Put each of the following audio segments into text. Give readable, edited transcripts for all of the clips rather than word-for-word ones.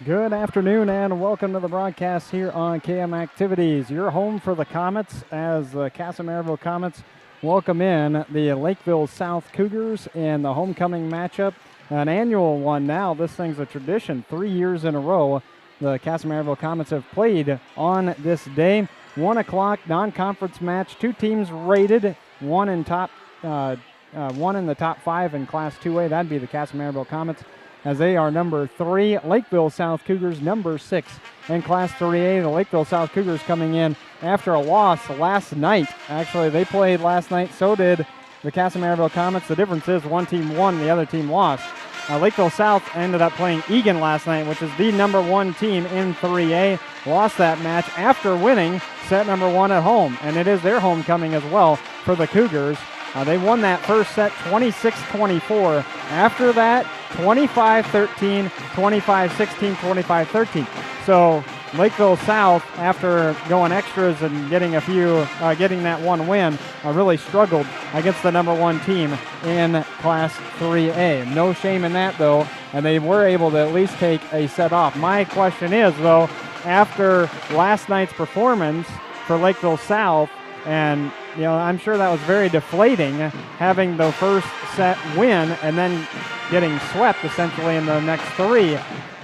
Good afternoon and welcome to the broadcast here on KM Activities. Your home for the Comets as the Kasson Comets welcome in the Lakeville South Cougars in the homecoming matchup. An annual one now. This thing's a tradition. 3 years in a row the Kasson Comets have played on this day. 1 o'clock non-conference match. Two teams rated. One in the top 5 in Class 2A. That'd be the Kasson Comets, as they are number 3. Lakeville South Cougars number 6 in Class 3A. The Lakeville South Cougars coming in after a loss last night. Actually, they played last night. So did the Kasson Comets. The difference is one team won, the other team lost. Lakeville South ended up playing Egan last night, which is the number 1 team in 3A. Lost that match after winning set number 1 at home, and it is their homecoming as well for the Cougars. They won that first set 26-24. After that, 25-13, 25-16, 25-13. So Lakeville South, after going extras and getting that one win, really struggled against the number 1 team in Class 3A. No shame in that, though, and they were able to at least take a set off. My question is, though, after last night's performance for Lakeville South, and I'm sure that was very deflating, having the first set win and then getting swept essentially in the next 3.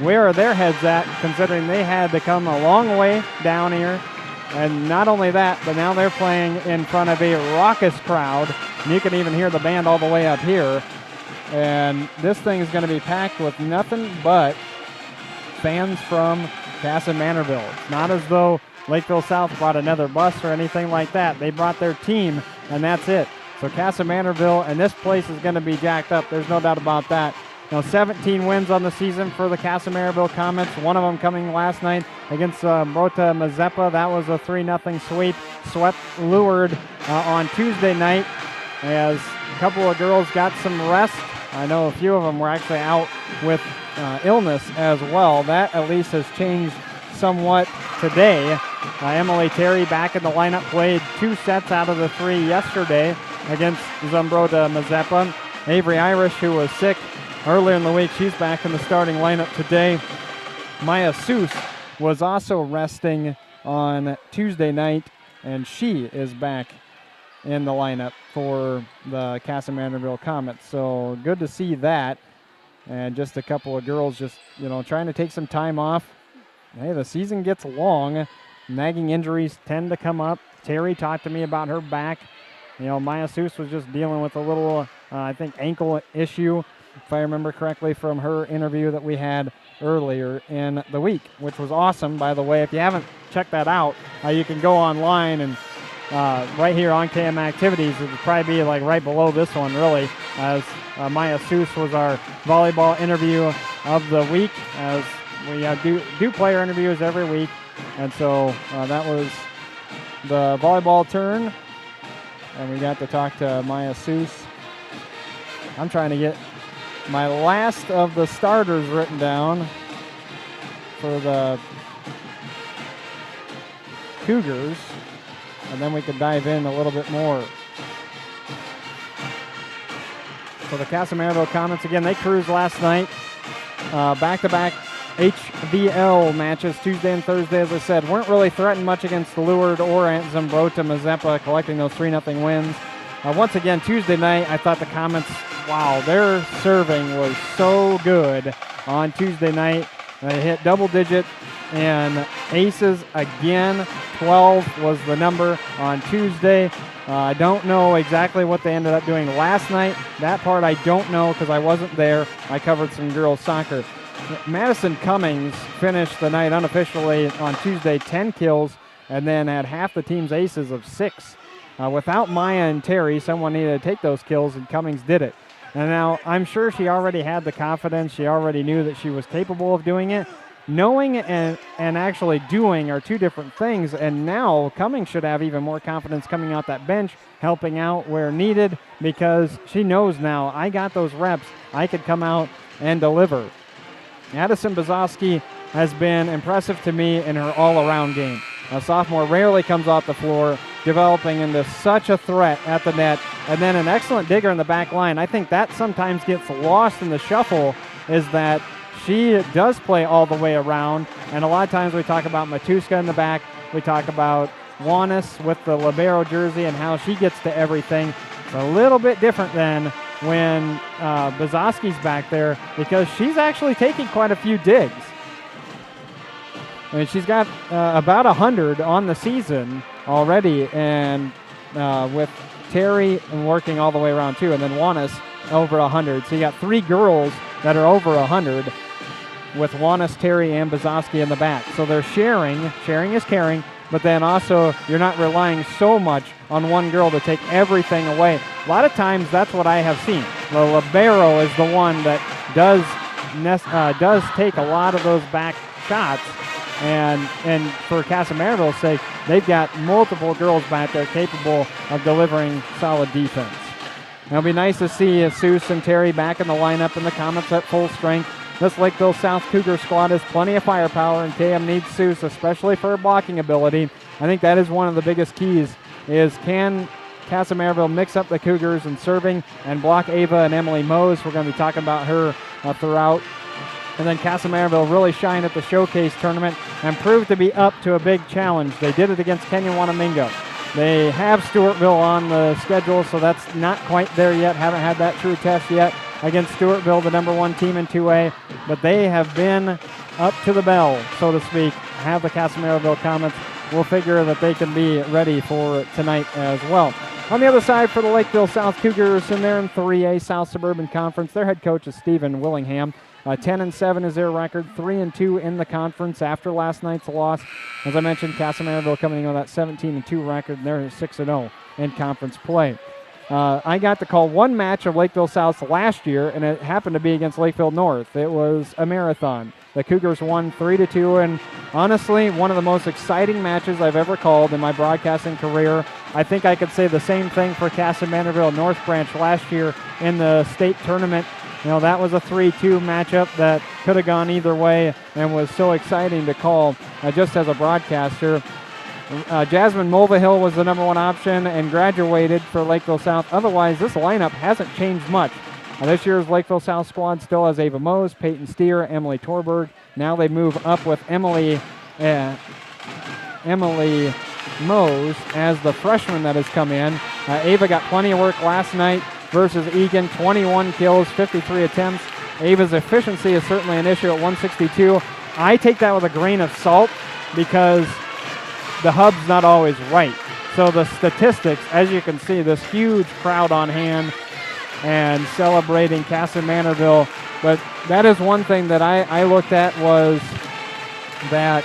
Where are their heads at, considering they had to come a long way down here? And not only that, but now they're playing in front of a raucous crowd. And you can even hear the band all the way up here. And this thing is going to be packed with nothing but fans from Mantorville. It's not as though Lakeville South brought another bus or anything like that. They brought their team, and that's it. So Mantorville, and this place is going to be jacked up. There's no doubt about that. 17 wins on the season for the Kasson Comets. One of them coming last night against Brota Mazeppa. That was a 3-0 sweep. Swept Lured on Tuesday night as a couple of girls got some rest. I know a few of them were actually out with illness as well. That at least has changed somewhat today. Emily Terry back in the lineup, played 2 sets out of the 3 yesterday against Zumbrota Mazeppa. Avery Irish, who was sick earlier in the week, she's back in the starting lineup today. Maya Seuss was also resting on Tuesday night, and she is back in the lineup for the Kasson Comets. So good to see that. And just a couple of girls just, trying to take some time off. Hey, the season gets long. Nagging injuries tend to come up. Terry talked to me about her back. Maya Seuss was just dealing with a little, ankle issue, if I remember correctly, from her interview that we had earlier in the week, which was awesome, by the way. If you haven't checked that out, you can go online and right here on KM Activities. It would probably be like right below this one, really, as Maya Seuss was our volleyball interview of the week, as we do player interviews every week. And so that was the volleyball turn, and we got to talk to Maya Seuss. I'm trying to get my last of the starters written down for the Cougars, and then we can dive in a little bit more. So the Kasson Comets, again, they cruised last night. Back-to-back HVL matches Tuesday and Thursday, as I said, weren't really threatened much against Lured or Zumbrota Mazeppa, collecting those 3-0 wins. Once again, Tuesday night, I thought the Comets, wow, their serving was so good on Tuesday night. They hit double-digit and aces again. 12 was the number on Tuesday. I don't know exactly what they ended up doing last night. That part I don't know because I wasn't there. I covered some girls' soccer. Madison Cummings finished the night unofficially on Tuesday, 10 kills, and then had half the team's aces of 6. Without Maya and Terry, someone needed to take those kills, and Cummings did it. And now I'm sure she already had the confidence. She already knew that she was capable of doing it. Knowing and actually doing are two different things, and now Cummings should have even more confidence coming out that bench, helping out where needed, because she knows now, I got those reps, I could come out and deliver. Addison Bazowski has been impressive to me in her all-around game. A sophomore rarely comes off the floor, developing into such a threat at the net, and then an excellent digger in the back line. I think that sometimes gets lost in the shuffle, is that she does play all the way around. And a lot of times we talk about Matuska in the back. We talk about Juanis with the libero jersey and how she gets to everything. It's a little bit different than when Bazoski's back there, because she's actually taking quite a few digs. I mean, she's got about 100 on the season already, and with Terry and working all the way around too, and then Juanis over 100. So you got 3 girls that are over 100 with Juanis, Terry, and Bazoski in the back. So they're sharing. Sharing is caring, but then also you're not relying so much on one girl to take everything away. A lot of times that's what I have seen. The libero is the one that does take a lot of those back shots. And for Kasson Mantorville's sake, they've got multiple girls back there capable of delivering solid defense. It'll be nice to see Seuss and Terry back in the lineup and the Comets at full strength. This Lakeville South Cougar squad has plenty of firepower, and KM needs Seuss, especially for her blocking ability. I think that is one of the biggest keys, is can Kasson Mantorville mix up the Cougars in serving and block Ava and Emily Mose. We're going to be talking about her throughout. And then Kasson Mantorville really shined at the Showcase tournament and proved to be up to a big challenge. They did it against Kenyon Wanamingo. They have Stewartville on the schedule, so that's not quite there yet. Haven't had that true test yet against Stewartville, the #1 team in 2A. But they have been up to the bell, so to speak. Have the Kasson Mantorville Comets. We'll figure that they can be ready for tonight as well. On the other side for the Lakeville South Cougars, and they're in 3A South Suburban Conference. Their head coach is Stephen Willingham. 10-7 is their record, 3-2 in the conference after last night's loss. As I mentioned, Kasson Mantorville coming in with that 17-2 record, and they're 6-0 in conference play. I got to call one match of Lakeville South last year, and it happened to be against Lakeville North. It was a marathon. The Cougars won 3-2, and honestly, one of the most exciting matches I've ever called in my broadcasting career. I think I could say the same thing for Kasson Mantorville North Branch last year in the state tournament. You know, that was a 3-2 matchup that could have gone either way and was so exciting to call just as a broadcaster. Jasmine Mulvihill was the #1 option and graduated for Lakeville South. Otherwise, this lineup hasn't changed much. This year's Lakeville South squad still has Ava Mose, Peyton Steer, Emily Torberg. Now they move up with Emily Mose as the freshman that has come in. Ava got plenty of work last night versus Egan, 21 kills, 53 attempts. Ava's efficiency is certainly an issue at 162. I take that with a grain of salt because the hub's not always right. So the statistics, as you can see, this huge crowd on hand and celebrating Kasson Mantorville. But that is one thing that I looked at, was that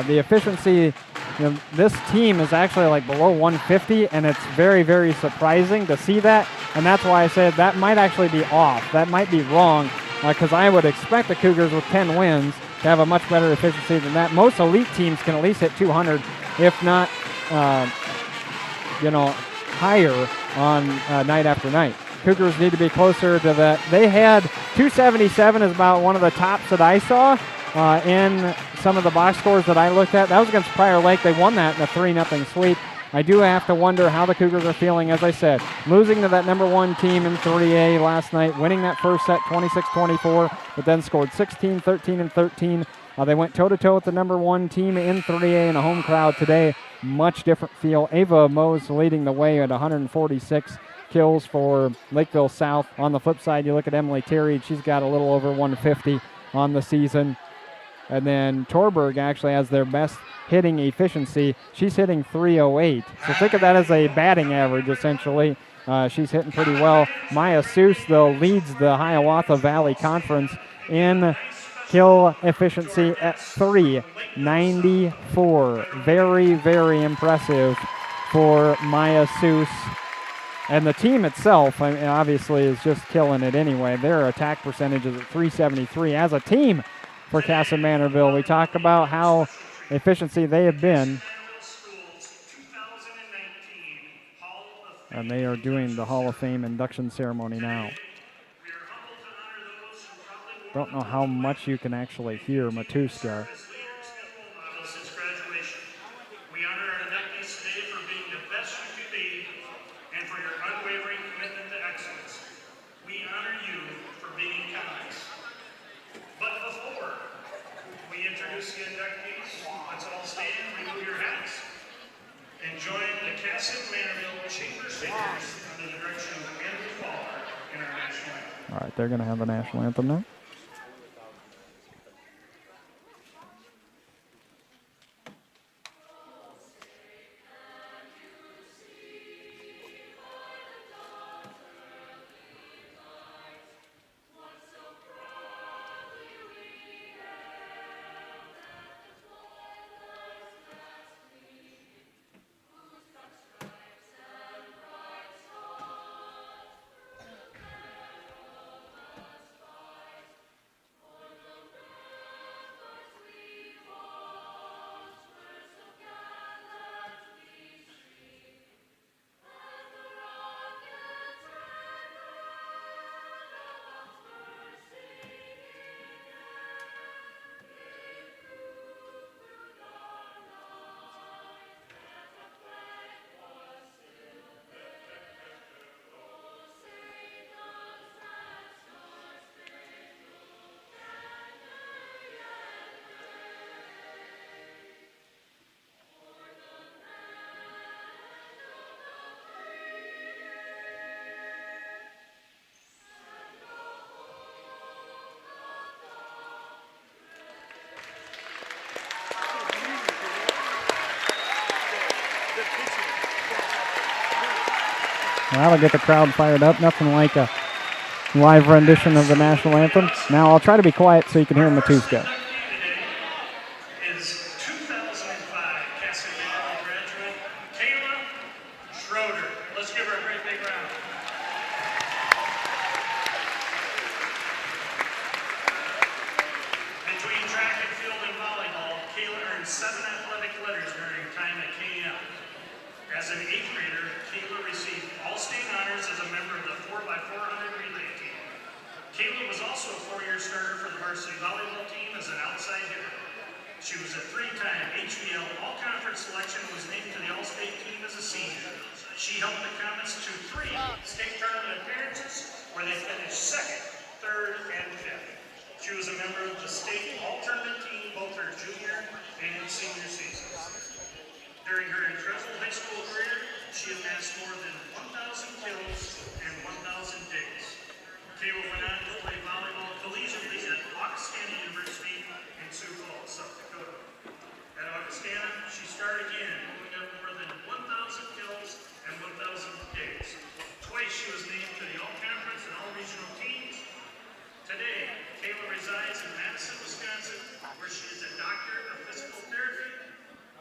the efficiency. You know, this team is actually like below 150, and it's very, very surprising to see that. And that's why I said that might actually be off. That might be wrong, because I would expect the Cougars with 10 wins to have a much better efficiency than that. Most elite teams can at least hit 200, if not, higher on night after night. Cougars need to be closer to that. They had 277 is about one of the tops that I saw in some of the box scores that I looked at. That was against Prior Lake. They won that in a 3-0 sweep. I do have to wonder how the Cougars are feeling, as I said. Losing to that #1 team in 3A last night, winning that first set 26-24, but then scored 16, 13, and 13. They went toe-to-toe with the #1 team in 3A in a home crowd today. Much different feel. Ava Mose leading the way at 146 kills for Lakeville South. On the flip side, you look at Emily Terry. She's got a little over 150 on the season. And then Torberg actually has their best hitting efficiency. She's hitting 308. So think of that as a batting average, essentially. She's hitting pretty well. Maya Seuss, though, leads the Hiawatha Valley Conference in kill efficiency at 394. Very, very impressive for Maya Seuss. And the team itself, I mean, obviously, is just killing it anyway. Their attack percentage is at 373 as a team. For Kasson Mantorville, we talk about how efficiency they have been. And they are doing the Hall of Fame induction ceremony now. Don't know how much you can actually hear Matuska. We honor our inductees today for being the best you can be and for your unwavering commitment to excellence. We honor you for being kind. But introduce the inductees, let's all stand, remove your hats, and join the Kasson Mantorville Chamber Singers under the direction of Andrew Waller in our national anthem. All right, they're going to have the national anthem now. That'll get the crowd fired up. Nothing like a live rendition of the national anthem. Now I'll try to be quiet so you can hear Matuska. Is 2005 Kasson Mantorville graduate Kayla Schroeder. Let's give her a great big round. Between track and field and volleyball, Kayla earned 7 athletic letters during her time at KM. As an 8th grader, Kayla received all-state honors as a member of the 4x400 relay team. Kayla was also a 4-year starter for the varsity volleyball team as an outside hitter. She was a 3-time HVL all-conference selection and was named to the all-state team as a senior. She helped the Comets to 3 state tournament appearances where they finished 2nd, 3rd, and 5th. She was a member of the state all-tournament team both her junior and senior seasons. During her incredible high school career, she amassed more than 1,000 kills and 1,000 digs. Kayla went on to play volleyball collegiately at Augustana University in Sioux Falls, South Dakota. At Augustana, she starred again, moving up more than 1,000 kills and 1,000 digs. Twice she was named to the all-conference and all-regional teams. Today, Kayla resides in Madison, Wisconsin, where she is a doctor of physical therapy.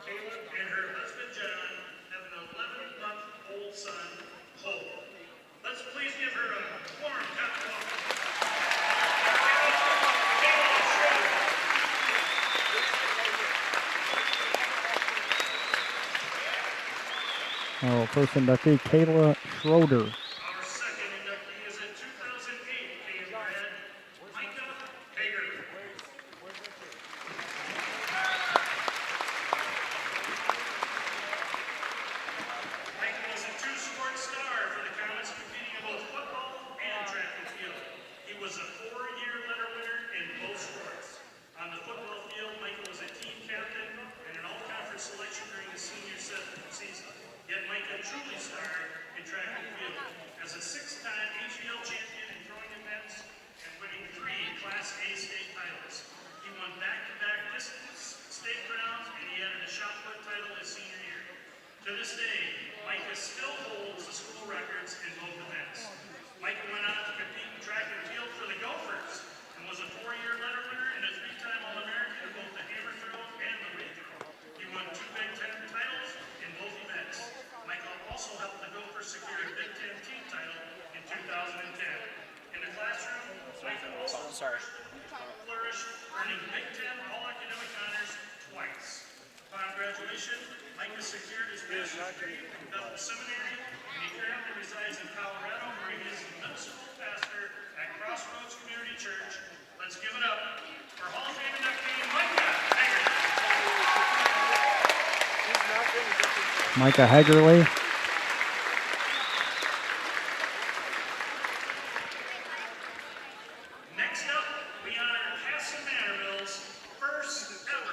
Kayla and her husband, John, have an 11-month-old son, Cole. Let's please give her a warm clap of welcome. Oh, first inductee, Kayla Schroeder. Our second inductee is in 2008, Kayla grad, Micah Hager. Michael was a 2-sport star for the Comets, competing in both football and track and field. He was a 4-year letter winner in both sports. On the football field, Michael was a team captain and an all-conference selection during the senior season. Yet Michael truly starred in track and field as a 6-time HVL champion in throwing events and winning 3 Class A state titles. He won back-to-back distance state crowns and he added a shot put title his senior year. To this day, Micah still holds the school records in both events. Micah went on to compete in track and field for the Gophers and was a 4-year letter winner and a 3-time All-American in both the hammer throw and the weight throw. He won 2 Big Ten titles in both events. Michael also helped the Gophers secure a Big Ten team title in 2010. In the classroom, Michael also flourished, earning Big Ten All-Academic honors twice. Upon graduation, Micah secured his master's degree from Bethel Seminary, and he currently resides in Colorado, where he is the municipal pastor at Crossroads Community Church. Let's give it up for Hall of Fame inductee Micah Hagerly. Micah Hagerly. Next up, we honor Kasson Mantorville's first ever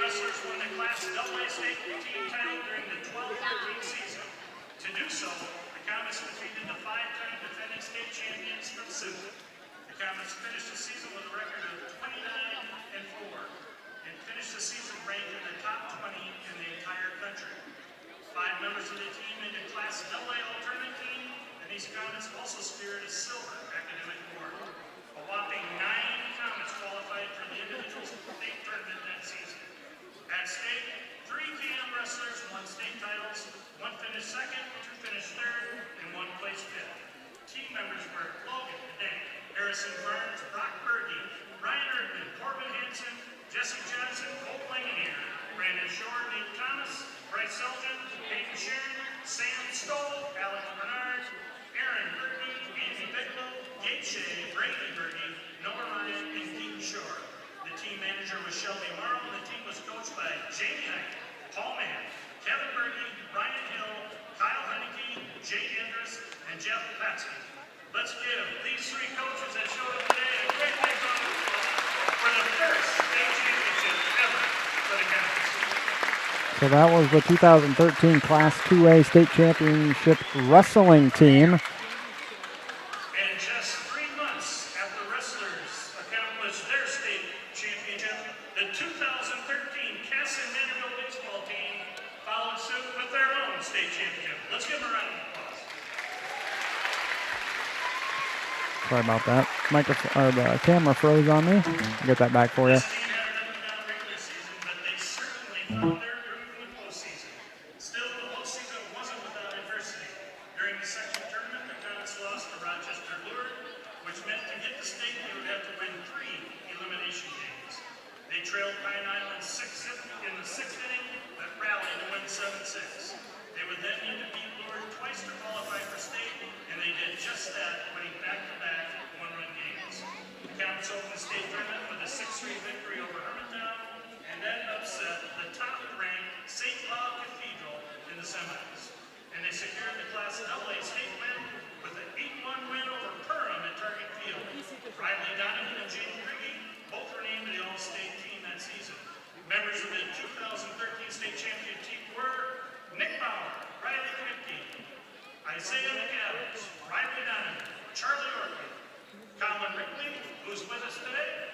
wrestlers won the Class AA state team title during the 12-13 season. To do so, the Comets defeated the 5-time defending state champions from Sioux. The Comets finished the season with a record of 29-4 and finished the season ranked in the top 20 in the entire country. 5 members of the team made the Class AA alternate team, and these Comets also speared a silver academic award. A whopping 9 Comets qualified for the individual state tournament that season. At state, 3 KM wrestlers won state titles, 1 finished second, 2 finished third, and 1 placed fifth. Team members were Logan Day, Harrison Burns, Brock Berge, Ryan Erdman, Corbin Hansen, Jesse Johnson, Colt Langenier, Brandon Shore, Nate Thomas, Bryce Selden, Hayden Sharon, Sam Stoll, Alex Bernard, Aaron Berge, Andy Bigelow, Gabe Shea, Brandon Berge, Noah Ryan, and Keaton Shore. The team manager was Shelby Morrow, and the team was coached by Jamie Knight, Paul Mann, Kevin Berge, Ryan Hill, Kyle Heineke, Jay Andrus, and Jeff Patsky. Let's give these 3 coaches that showed up today a great big round of applause for the first state championship ever for the Comets. So that was the 2013 Class 2A state championship wrestling team. And just 3 months after wrestlers accomplished their state championship, the 2013 Kasson Mantorville baseball team followed suit with their own state championship. Let's give them a round of applause. Sorry about that. The camera froze on me. I'll get that back for you. This team had an up-and-down regular season, but they certainly found their groove in the postseason. Still, the postseason wasn't without adversity. During the section tournament, the Comets lost to Rochester Lure, which meant to get to state they would have to win 3 elimination games. They trailed Pine Island 6-0 in the 6th inning, but rallied to win 7-6. They would then need to beat Lure twice to qualify for state, and they did just that, winning back-to-back one-run games. The Comets opened the state tournament with a 6-3 victory over Hermantown, and then upset the top-ranked St. Cloud Cathedral in the semis. And they secured the Class AA state win with an 8-1 win over Perham at Target Field. Riley Donovan and Jaden Riggy both were named to the All-State team that season. Members of the 2013 state champion team were Nick Bauer, Riley Kripke, Isaiah McAdams, Riley Donovan, Charlie Orkin, Colin Rickley, who's with us today,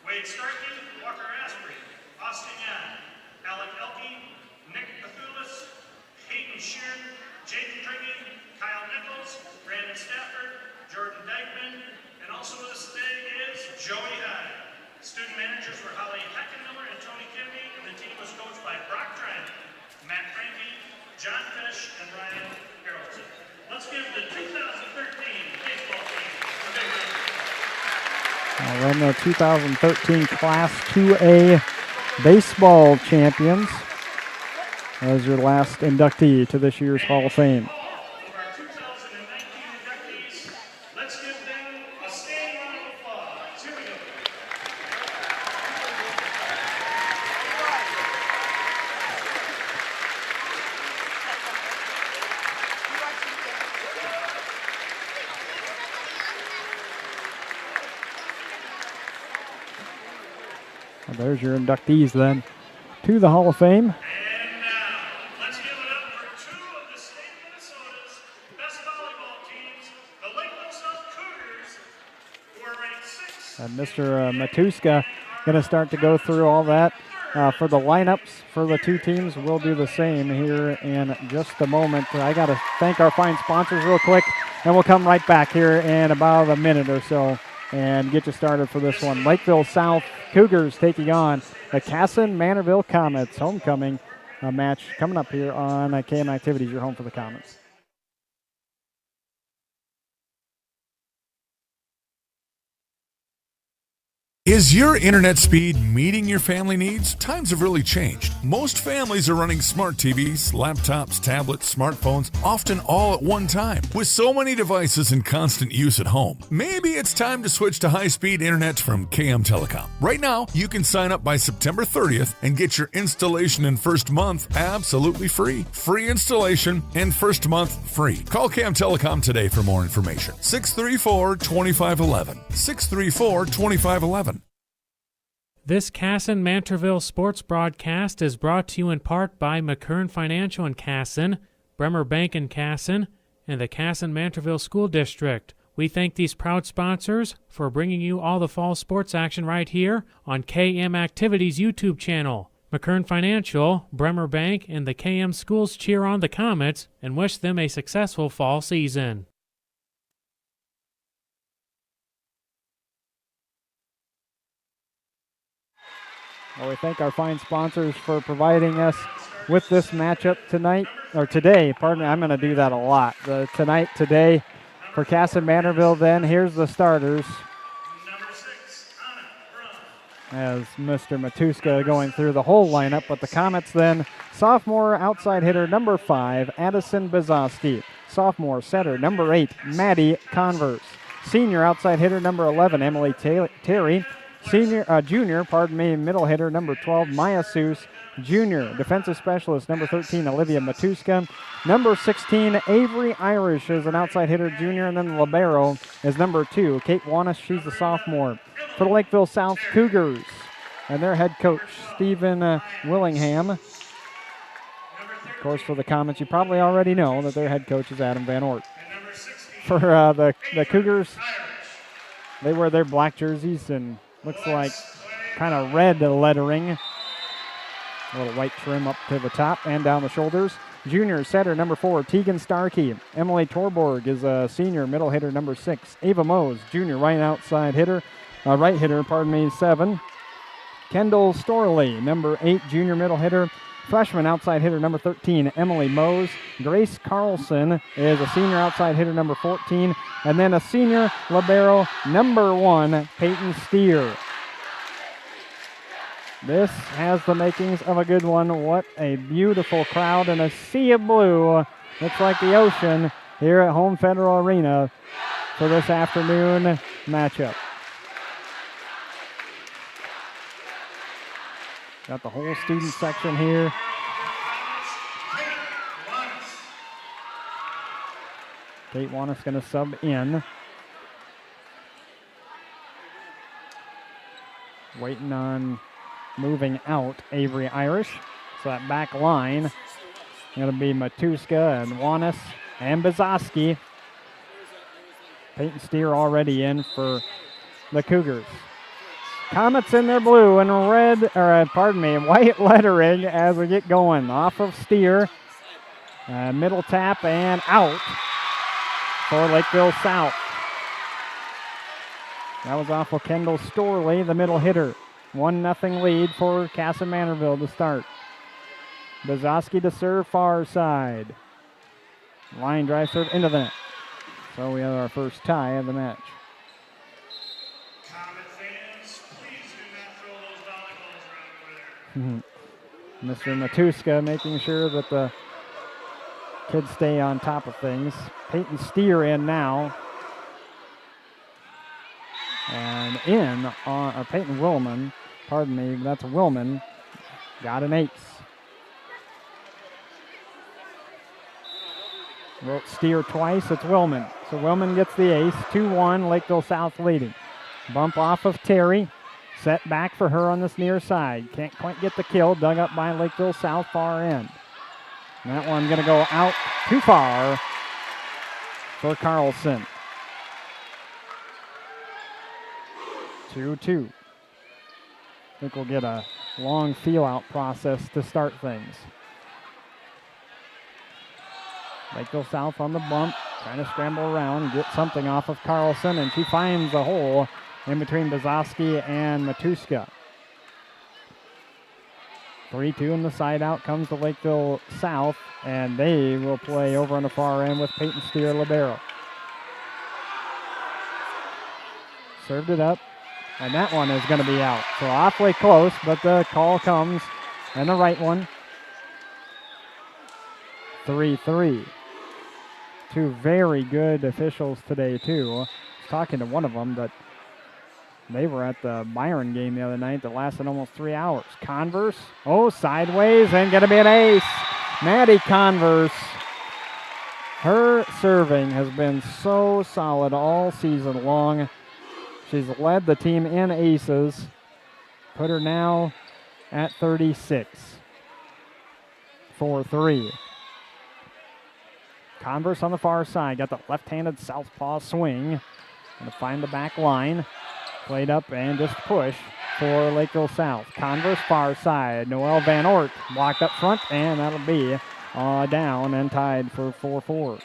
Wade Starkey, Walker Asprey, Austin Yan, Alec Elke, Nick Pethulis, Hayden Sheeran, Jaden Triggy, Kyle Nichols, Brandon Stafford, Jordan Dykeman, and also with us today is Joey Hyde. Student managers were Holly Heckenmiller and Tony Kennedy, and the team was coached by Brock Trent, Matt Franke, John Fish, and Ryan Harrelson. Let's give the 2013 baseball team a big round. Then the 2013 Class 2A baseball champions as your last inductee to this year's Hall of Fame. Of our 2019 inductees, let's give them a standing round of applause. Here we go. Well, there's your inductees then to the Hall of Fame. And now, let's give it up for 2 of the state of Minnesota's best volleyball teams, the Lakeville South Cougars, who are ranked 6th. And Mr. Matuska going to start to go through all that for the lineups for the 2 teams. We'll do the same here in just a moment. I got to thank our fine sponsors real quick, and we'll come right back here in about a minute or so and get you started for this one. Lakeville South Cougars taking on the Kasson Mantorville Comets. Homecoming match coming up here on KM Activities, your home for the Comets. Is your internet speed meeting your family needs? Times have really changed. Most families are running smart TVs, laptops, tablets, smartphones, often all at one time. With so many devices in constant use at home, maybe it's time to switch to high-speed internet from KM Telecom. Right now, you can sign up by September 30th and get your installation and first month absolutely free. Free installation and first month free. Call KM Telecom today for more information. 634-2511. 634-2511. This Kasson Mantorville sports broadcast is brought to you in part by McKern Financial in Kasson, Bremer Bank in Kasson, and the Kasson Mantorville School District. We thank these proud sponsors for bringing you all the fall sports action right here on KM Activities YouTube channel. McKern Financial, Bremer Bank, and the KM schools cheer on the Comets and wish them a successful fall season. Well, we thank our fine sponsors for providing us with this matchup tonight, or today. Pardon me, I'm going to do that a lot. Today, for Kasson Mantorville, then, here's the starters. As Mr. Matuska going through the whole lineup, but the Comets then, sophomore outside hitter number 5, Addison Bezowski. Sophomore setter number 8, Maddie Converse. Senior outside hitter number 11, Emily Terry. Junior, middle hitter number 12, Maya Seuss. Junior, defensive specialist number 13, Olivia Matuska. Number 16, Avery Irish is an outside hitter junior, and then libero is number 2, Kate Wanis. She's a sophomore. For the Lakeville South Cougars and their head coach, Stephen Willingham. Of course, for the Comets, you probably already know that their head coach is Adam Van Ort. For the Cougars, they wear their black jerseys and looks like kind of red lettering. A little white trim up to the top and down the shoulders. Junior setter number 4, Tegan Starkey. Emily Torborg is a senior middle hitter number 6. Ava Mose, junior right hitter, 7. Kendall Storley, number 8, junior middle hitter. Freshman outside hitter number 13, Emily Mose. Grace Carlson is a senior outside hitter number 14. And then a senior libero number 1, Peyton Steer. This has the makings of a good one. What a beautiful crowd and a sea of blue. Looks like the ocean here at Home Federal Arena for this afternoon matchup. Got the whole student section here. Kate Wanis going to sub in. Waiting on moving out Avery Irish. So that back line going to be Matuska and Wanis and Bezowski. Peyton Steer already in for the Cougars. Comets in their blue and white lettering as we get going. Off of Steer. Middle tap and out for Lakeville South. That was off of Kendall Storley, the middle hitter. 1-0 lead for Kasson Mantorville to start. Bezowski to serve far side. Line drive serve into the net. So we have our first tie of the match. Comet fans, please do not throw those volleyballs around over there. Mr. Matuska making sure that the kids stay on top of things. Peyton Steer in now. And in on Peyton Willman. That's Willman. Got an ace. Wrote Steer twice, it's Willman. So Willman gets the ace. 2-1, Lakeville South leading. Bump off of Terry. Set back for her on this near side. Can't quite get the kill. Dug up by Lakeville South far end. And that one going to go out too far for Carlson. 2-2. I think we'll get a long feel-out process to start things. Lakeville South on the bump, trying to scramble around and get something off of Carlson, and she finds a hole in between Bezowski and Matuska. 3-2 in the side out comes to Lakeville South, and they will play over on the far end with Peyton Steer libero. Served it up. And that one is going to be out. So awfully close, but the call comes. And the right one. 3-3. Two very good officials today, too. I was talking to one of them, but they were at the Byron game the other night that lasted almost 3 hours. Converse. Oh, sideways, and going to be an ace. Maddie Converse. Her serving has been so solid all season long. She's led the team in aces. Put her now at 36. 4-3. Converse on the far side. Got the left-handed southpaw swing. Going to find the back line. Played up and just push for Lakeville South. Converse far side. Noelle Van Ort blocked up front, and that'll be down and tied for 4-4.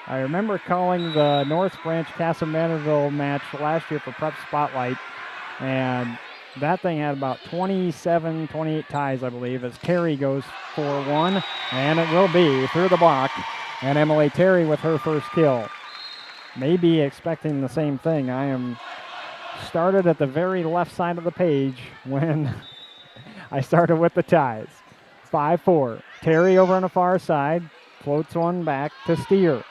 I remember calling the North Branch Kasson Mantorville match last year for Prep Spotlight, and that thing had about 27, 28 ties, I believe, as Terry goes for one, and it will be through the block, and Emily Terry with her first kill. Maybe expecting the same thing. I am started at the very left side of the page when I started with the ties. 5-4. Terry over on the far side, floats one back to Steer.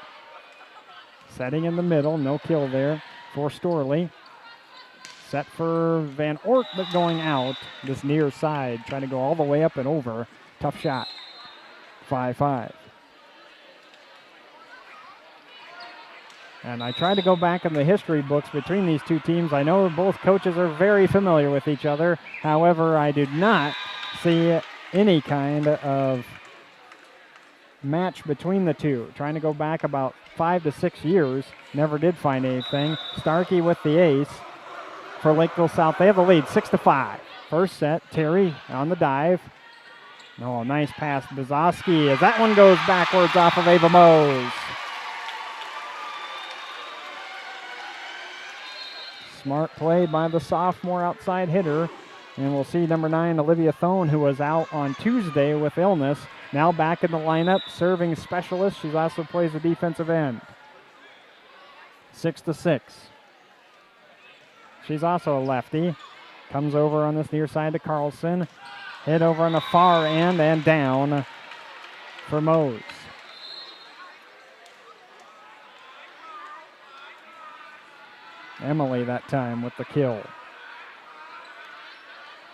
Setting in the middle, no kill there for Storley. Set for Van Ort, but going out this near side, trying to go all the way up and over. Tough shot. 5-5. And I tried to go back in the history books between these two teams. I know both coaches are very familiar with each other. However, I did not see any kind of match between the two. Trying to go back about 5 to 6 years. Never did find anything. Starkey with the ace for Lakeville South. They have the lead 6-5. First set, Terry on the dive. Oh, nice pass, Bizowski, as that one goes backwards off of Ava Mose. Smart play by the sophomore outside hitter. And we'll see number 9, Olivia Thone, who was out on Tuesday with illness, now back in the lineup, serving specialist. She also plays the defensive end. 6-6. She's also a lefty. Comes over on this near side to Carlson. Hit over on the far end and down for Mose. Emily that time with the kill.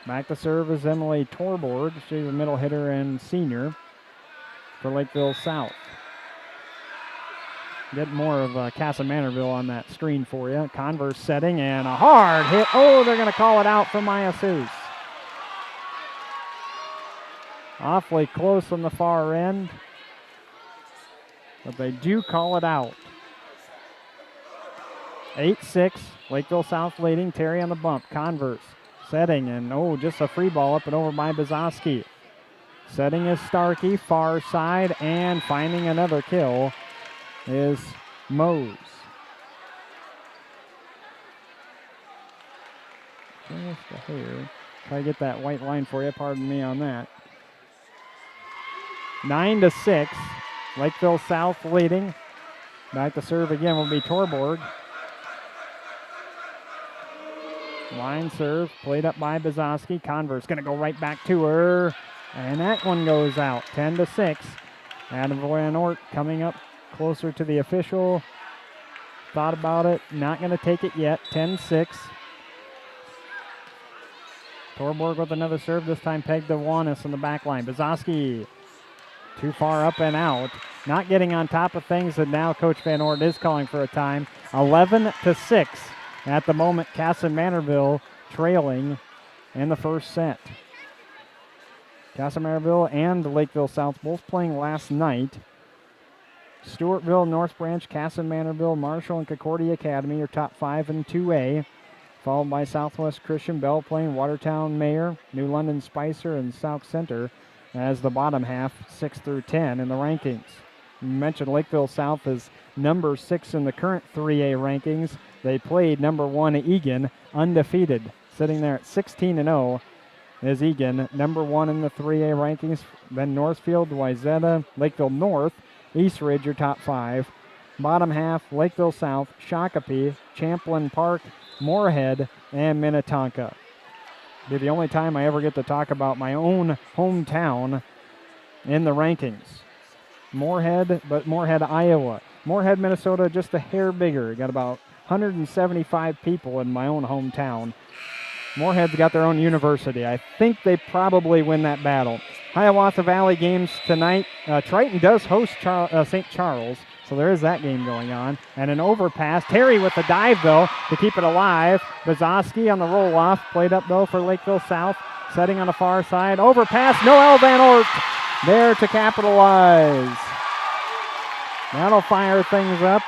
Back to serve is Emily Torborg. She's a middle hitter and senior for Lakeville South. Get more of Kasson Mantorville on that screen for you. Converse setting and a hard hit. Oh, they're going to call it out for Maya Seuss. Awfully close on the far end, but they do call it out. 8-6, Lakeville South leading. Terry on the bump. Converse setting, and just a free ball up and over by Bizowski. Setting is Starkey, far side, and finding another kill is Mose. Just a hair. Try to get that white line for you. Pardon me on that. 9-6, Lakeville South leading. Back to serve again will be Torborg. Line serve, played up by Bizowski. Converse going to go right back to her, and that one goes out. 10-6. Adam Van Ort coming up closer to the official. Thought about it, not going to take it yet. 10-6. Torborg with another serve, this time pegged to Wanis on the back line. Bizowski too far up and out. Not getting on top of things, and now Coach Van Ort is calling for a time. 11-6. At the moment, Kasson Mantorville trailing in the first set. Kasson Mantorville and Lakeville South both playing last night. Stewartville, North Branch, Kasson Mantorville, Marshall, and Concordia Academy are top 5 in 2A. Followed by Southwest Christian, Belle Plaine, Watertown Mayor, New London Spicer, and Sauk Center as the bottom half, 6 through 10 in the rankings. You mentioned Lakeville South is number 6 in the current 3A rankings. They played number 1 Egan, undefeated. Sitting there at 16-0 is Egan, number 1 in the 3A rankings. Then Northfield, Wayzata, Lakeville North, East Ridge are top 5. Bottom half, Lakeville South, Shakopee, Champlin Park, Moorhead, and Minnetonka. Be the only time I ever get to talk about my own hometown in the rankings. Moorhead, Iowa. Moorhead, Minnesota, just a hair bigger. Got about 175 people in my own hometown. Moorhead's got their own university. I think they probably win that battle. Hiawatha Valley games tonight. Triton does host St. Charles, so So there is that game going on. And an overpass. Terry with the dive, though, to keep it alive. Bazoski on the roll-off. Played up, though, for Lakeville South. Setting on the far side. Overpass. Noel Van Ort there to capitalize. That'll fire things up.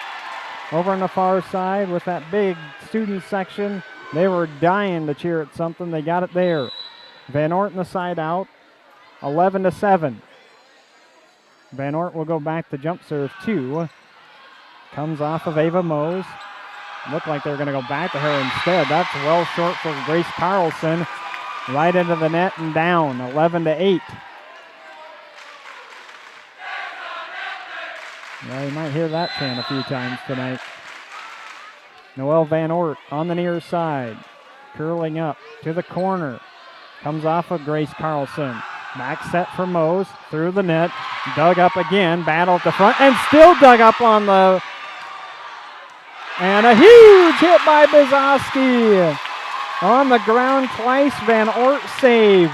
Over on the far side with that big student section. They were dying to cheer at something. They got it there. Van Ort in the side out. 11-7. Van Ort will go back to jump serve 2. Comes off of Ava Mose. Looked like they're going to go back to her instead. That's well short for Grace Carlson. Right into the net and down. 11-8. Well, you might hear that chant a few times tonight. Noelle Van Ort on the near side. Curling up to the corner. Comes off of Grace Carlson. Back set for Mose. Through the net. Dug up again. Battle at the front. And still dug up on the... And a huge hit by Bazoski. On the ground twice. Van Ort saves.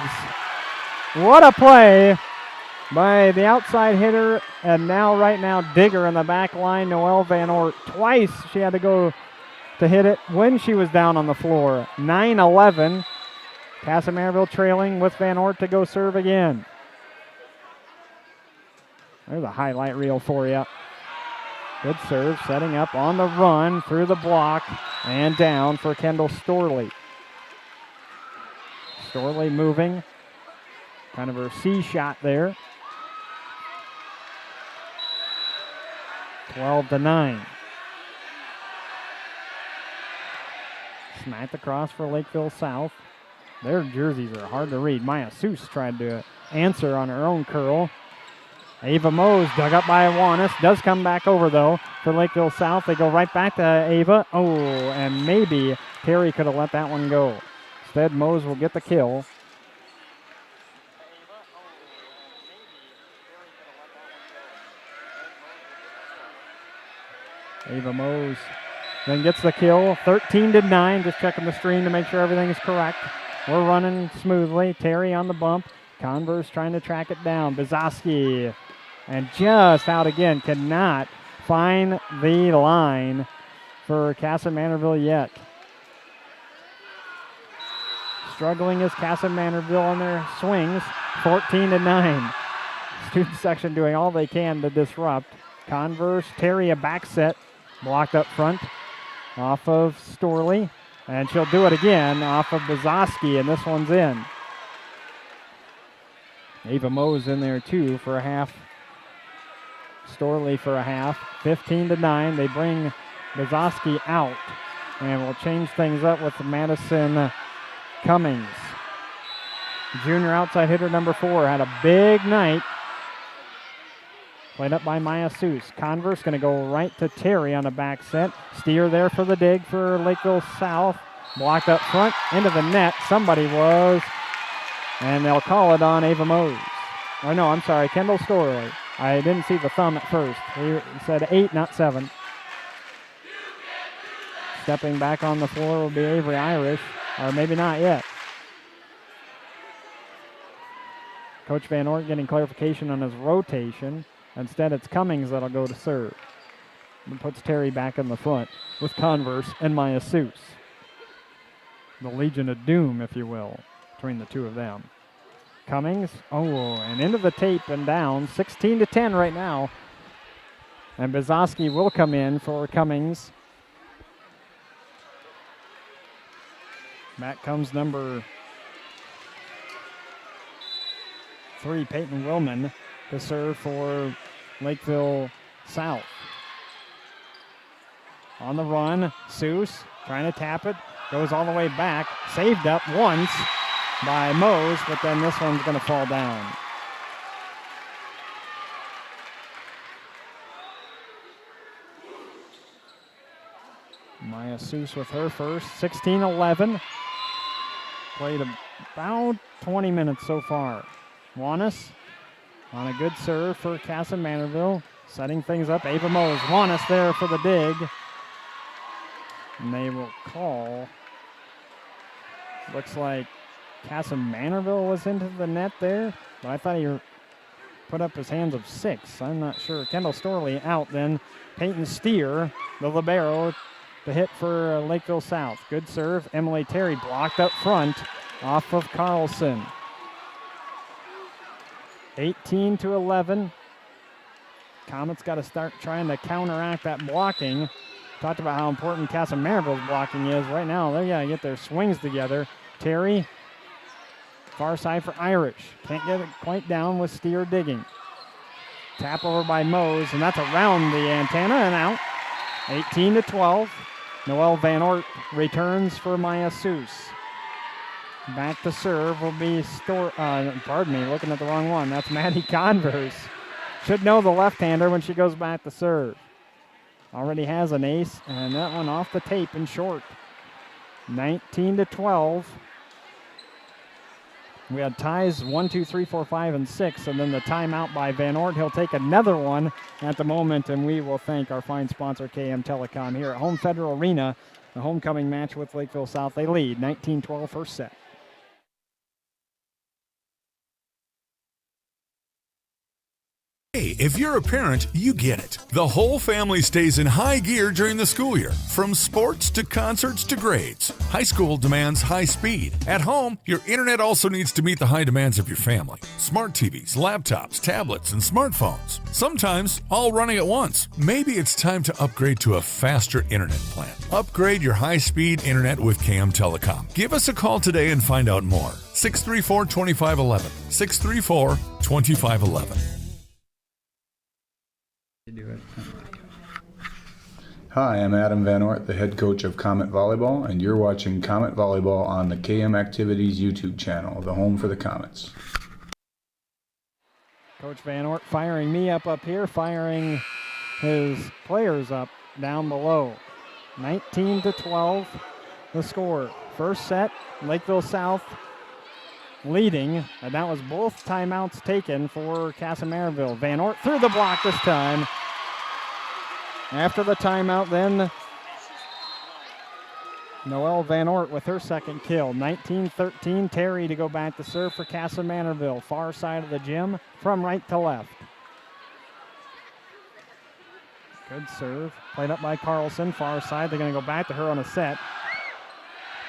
What a play by the outside hitter, and right now, digger in the back line, Noelle Van Ort. Twice she had to go to hit it when she was down on the floor. 9-11. Kasson Mantorville trailing with Van Ort to go serve again. There's a highlight reel for you. Good serve, setting up on the run, through the block, and down for Kendall Storley. Storley moving. Kind of her C shot there. 12-9. Smacked across for Lakeville South. Their jerseys are hard to read. Maya Seuss tried to answer on her own curl. Ava Mose dug up by Awanis. Does come back over, though, for Lakeville South. They go right back to Ava. Oh, and maybe Terry could have let that one go. Instead, Mose will get the kill. Ava Mose then gets the kill. 13-9. Just checking the screen to make sure everything is correct. We're running smoothly. Terry on the bump. Converse trying to track it down. Bazoski. And just out again. Cannot find the line for Kasson Mantorville yet. Struggling is Kasson Mantorville on their swings. 14-9. Student section doing all they can to disrupt. Converse, Terry a back set. Blocked up front off of Storley. And she'll do it again off of Bazoski, and this one's in. Ava Mose in there too for a half. Storley for a half. 15-9. They bring Bazoski out. And we'll change things up with Madison Cummings. Junior outside hitter number 4 had a big night. Played up by Maya Seuss. Converse going to go right to Terry on the back set. Steer there for the dig for Lakeville South. Blocked up front into the net. Somebody was. And they'll call it on Ava Mose. Or no, I'm sorry, Kendall Storley. I didn't see the thumb at first. He said 8, not 7. Stepping back on the floor will be Avery Irish. Or maybe not yet. Coach Van Ort getting clarification on his rotation. Instead, it's Cummings that'll go to serve. And puts Terry back in the front with Converse and Maya Seuss. The Legion of Doom, if you will, between the two of them. Cummings, and into the tape and down. 16-10 right now. And Bazoski will come in for Cummings. Back comes number 3, Peyton Willman, to serve for Lakeville South. On the run, Seuss trying to tap it, goes all the way back, saved up once by Mose, but then this one's going to fall down. Maya Seuss with her first, 16-11. Played about 20 minutes so far. Wanis on a good serve for Kasson Mantorville. Setting things up. Ava Mose. Wanis there for the dig. And they will call. Looks like Kasson Mantorville was into the net there. But I thought he put up his hands of 6. I'm not sure. Kendall Storley out then. Peyton Steer, the libero, to hit for Lakeville South. Good serve. Emily Terry blocked up front off of Carlson. 18-11. Comets got to start trying to counteract that blocking. Talked about how important Kasson Mantorville's blocking is. Right now, they got to get their swings together. Terry, far side for Irish. Can't get it quite down with Steer digging. Tap over by Mose, and that's around the antenna and out. 18-12. Noelle Van Ort returns for Maya Seuss. Back to serve will be looking at the wrong one. That's Maddie Converse. Should know the left-hander when she goes back to serve. Already has an ace, and that one off the tape and short. 19-12. We had ties 1, 2, 3, 4, 5, and 6, and then the timeout by Van Ort. He'll take another one at the moment, and we will thank our fine sponsor, KM Telecom, here at Home Federal Arena. The homecoming match with Lakeville South. They lead 19-12 first set. Hey, if you're a parent, you get it. The whole family stays in high gear during the school year, from sports to concerts to grades. High school demands high speed. At home, your internet also needs to meet the high demands of your family. Smart TVs, laptops, tablets, and smartphones. Sometimes all running at once. Maybe it's time to upgrade to a faster internet plan. Upgrade your high-speed internet with KM Telecom. Give us a call today and find out more. 634-2511. 634-2511. Hi, I'm Adam Van Ort, the head coach of Comet Volleyball, and you're watching Comet Volleyball on the KM Activities YouTube channel, the home for the Comets. Coach Van Ort firing me up here, firing his players up down below. 19-12 the score. First set, Lakeville South leading, and that was both timeouts taken for Kasson Mantorville. Van Ort through the block this time. After the timeout, then Noelle Van Ort with her second kill. 19-13, Terry to go back to serve for Kasson Mantorville. Far side of the gym from right to left. Good serve. Played up by Carlson. Far side. They're going to go back to her on a set.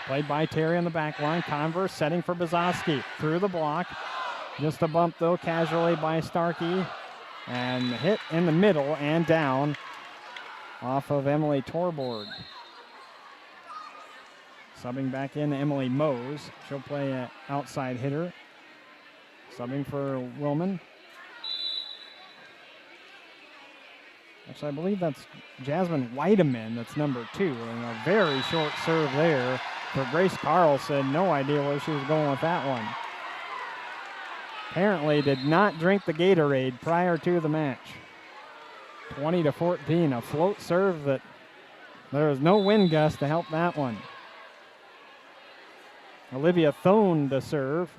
Played by Terry on the back line. Converse setting for Bazowski. Through the block. Just a bump, though, casually by Starkey. And hit in the middle and down off of Emily Torborg. Subbing back in Emily Mose. She'll play an outside hitter. Subbing for Willman. Actually, I believe that's Jasmine Whiteman. That's number 2. And a very short serve there for Grace Carlson. No idea where she was going with that one. Apparently did not drink the Gatorade prior to the match. 20-14, a float serve that there was no wind gust to help that one. Olivia Thone to serve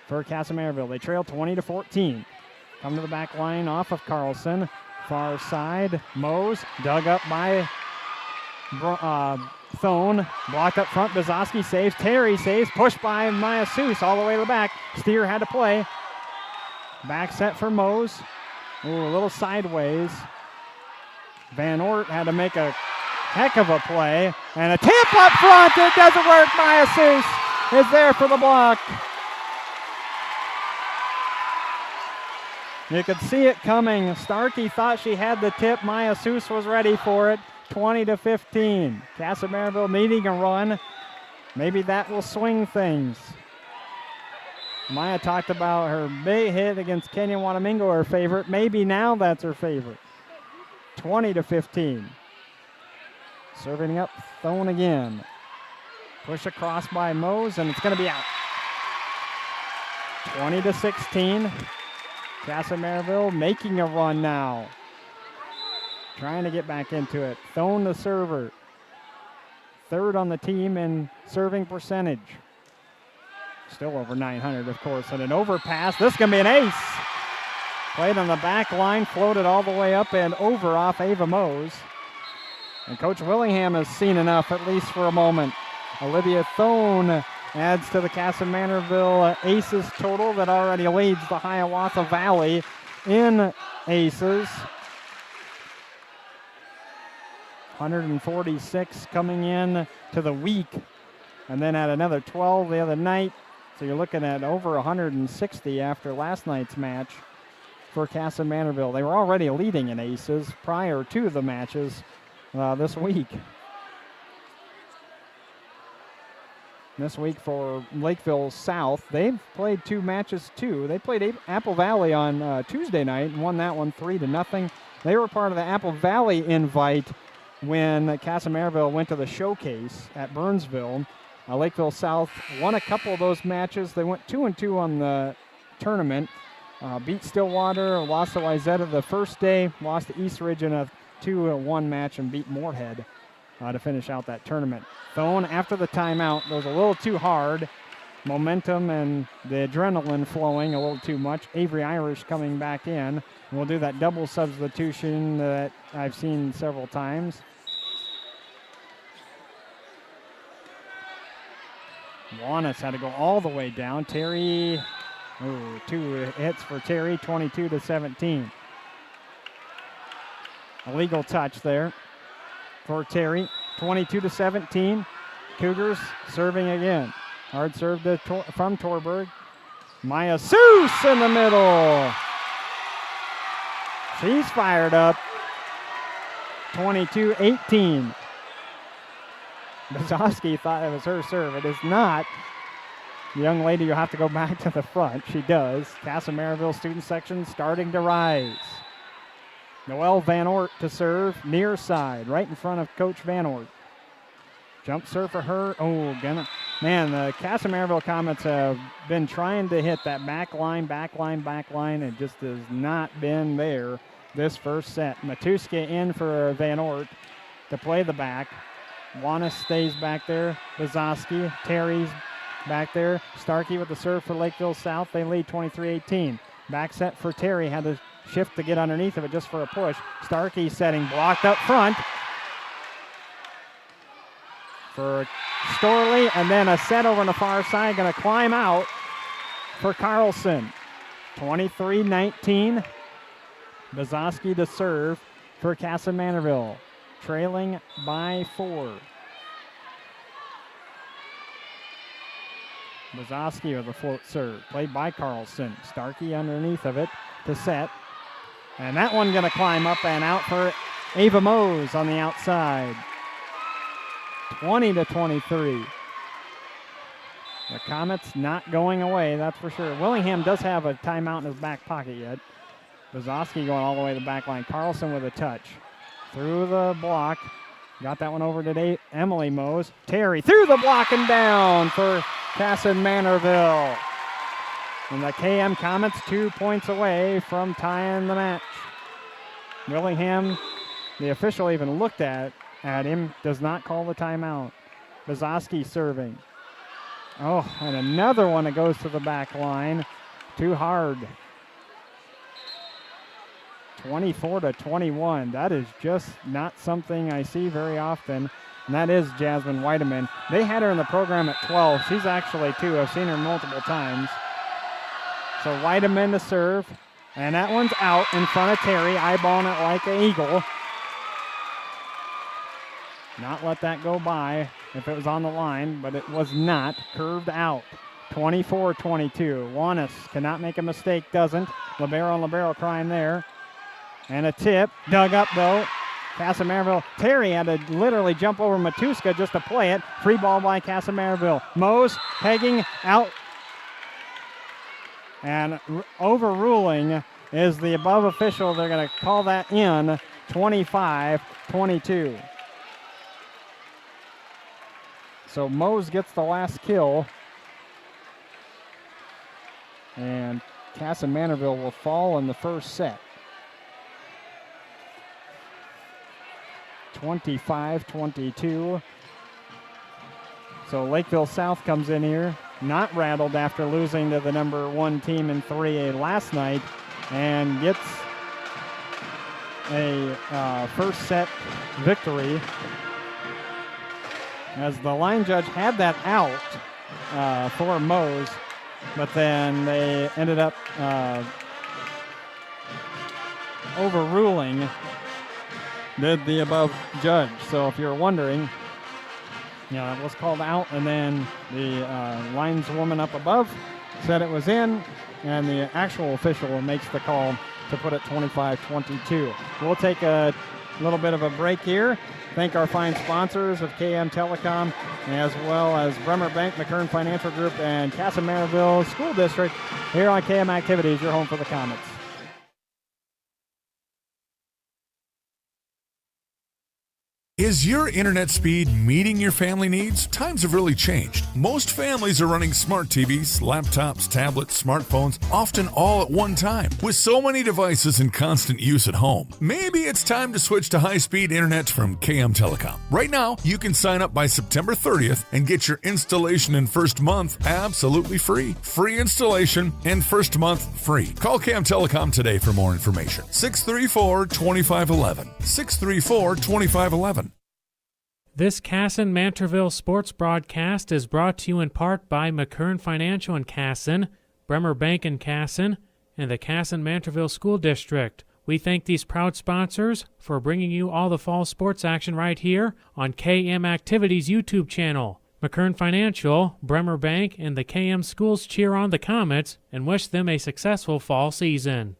for Kasson Mantorville. They trail 20-14. Come to the back line off of Carlson. Far side, Mose dug up by Thone. Blocked up front, Bazowski saves. Terry saves, pushed by Maya Seuss all the way to the back. Steer had to play. Back set for Mose. Ooh, a little sideways. Van Ort had to make a heck of a play. And a tip up front. It doesn't work. Maya Seuss is there for the block. You could see it coming. Starkey thought she had the tip. Maya Seuss was ready for it. 20-15. Kasson Mantorville needing a run. Maybe that will swing things. Maya talked about her big hit against Kenya Wanamingo, her favorite. Maybe now that's her favorite. 20-15. Serving up, Thone again. Push across by Mose, and it's going to be out. 20-16. Kasson Mantorville making a run now. Trying to get back into it. Thone the server. Third on the team in serving percentage. Still over 900, of course. And an overpass. This is going to be an ace. Played on the back line, floated all the way up and over off Ava Mose. And Coach Willingham has seen enough, at least for a moment. Olivia Thone adds to the Kasson-Mantorville Aces total that already leads the Hiawatha Valley in Aces. 146 coming in to the week, and then at another 12 the other night. So you're looking at over 160 after last night's match for Kasson-Mantorville. They were already leading in Aces prior to the matches this week. This week for Lakeville South, they've played 2 matches too. They played Apple Valley on Tuesday night and won that one 3-0. They were part of the Apple Valley invite when Kasson-Mantorville went to the showcase at Burnsville. Lakeville South won a couple of those matches. They went 2-2 on the tournament. Beat Stillwater, lost to Wayzata the first day, lost to East Ridge in a 2-1 match, and beat Moorhead to finish out that tournament. Thone, after the timeout, goes a little too hard. Momentum and the adrenaline flowing a little too much. Avery Irish coming back in. We'll do that double substitution that I've seen several times. Juanis had to go all the way down. Terry, 2 hits for Terry, 22-17. A legal touch there for Terry, 22-17. Cougars serving again. Hard serve from Torberg. Maya Seuss in the middle. She's fired up. 22-18. Brzozowski thought it was her serve. It is not. The young lady will have to go back to the front. She does. Kasson-Mantorville student section starting to rise. Noelle Van Ort to serve, near side, right in front of Coach Van Ort. Jump serve for her. Man, the Kasson-Mantorville Comets have been trying to hit that back line. It just has not been there this first set. Matuska in for Van Ort to play the back. Juanis stays back there. Brzozowski, Terry's back there. Starkey with the serve for Lakeville South. They lead 23-18. Back set for Terry. Had to shift to get underneath of it just for a push. Starkey setting blocked up front for Storley, and then a set over on the far side. Going to climb out for Carlson. 23-19. Brzozowski to serve for Kasson-Mantorville. Trailing by 4. Brzozowski with a float serve. Played by Carlson. Starkey underneath of it to set. And that one going to climb up and out for Ava Mose on the outside. 20-23. The Comets not going away, that's for sure. Willingham does have a timeout in his back pocket yet. Brzozowski going all the way to the back line. Carlson with a touch. Through the block. Got that one over to Emily Mose. Terry through the block and down for Kasson-Mantorville. And the KM Comets 2 points away from tying the match. Willingham, the official even looked at him, does not call the timeout. Brzozowski serving. Oh, and another one that goes to the back line. Too hard. 24-21. That is just not something I see very often. And that is Jasmine Weideman. They had her in the program at 12. She's actually 2. I've seen her multiple times. So Weideman to serve. And that one's out in front of Terry, eyeballing it like an eagle. Not let that go by if it was on the line, but it was not. Curved out. 24-22. Juanis cannot make a mistake, doesn't. Libero and Libero crying there. And a tip. Dug up, though. Kasson-Mantorville. Terry had to literally jump over Matuska just to play it. Free ball by Kasson-Mantorville. Mose pegging out. And overruling is the above official. They're going to call that in. 25-22. So Mose gets the last kill. And Kasson-Mantorville will fall in the first set. 25-22. So Lakeville South comes in here, not rattled after losing to the number 1 team in 3A last night, and gets a first set victory. As the line judge had that out, for Mose, but then they ended up overruling the above judge. So if you're wondering, it was called out, and then the lineswoman up above said it was in, and the actual official makes the call to put it 25-22. We'll take a little bit of a break here. Thank our fine sponsors of KM Telecom, as well as Bremer Bank, McKern Financial Group, and Kasson Mantorville School District here on KM Activities, your home for the Comets. Is your internet speed meeting your family needs? Times have really changed. Most families are running smart TVs, laptops, tablets, smartphones, often all at one time. With so many devices in constant use at home, maybe it's time to switch to high-speed internet from KM Telecom. Right now, you can sign up by September 30th and get your installation and first month absolutely free. Free installation and first month free. Call KM Telecom today for more information. 634-2511. 634-2511. This Kasson Mantorville sports broadcast is brought to you in part by McKern Financial in Kasson, Bremer Bank in Kasson, and the Kasson Mantorville School District. We thank these proud sponsors for bringing you all the fall sports action right here on KM Activities YouTube channel. McKern Financial, Bremer Bank, and the KM schools cheer on the Comets and wish them a successful fall season.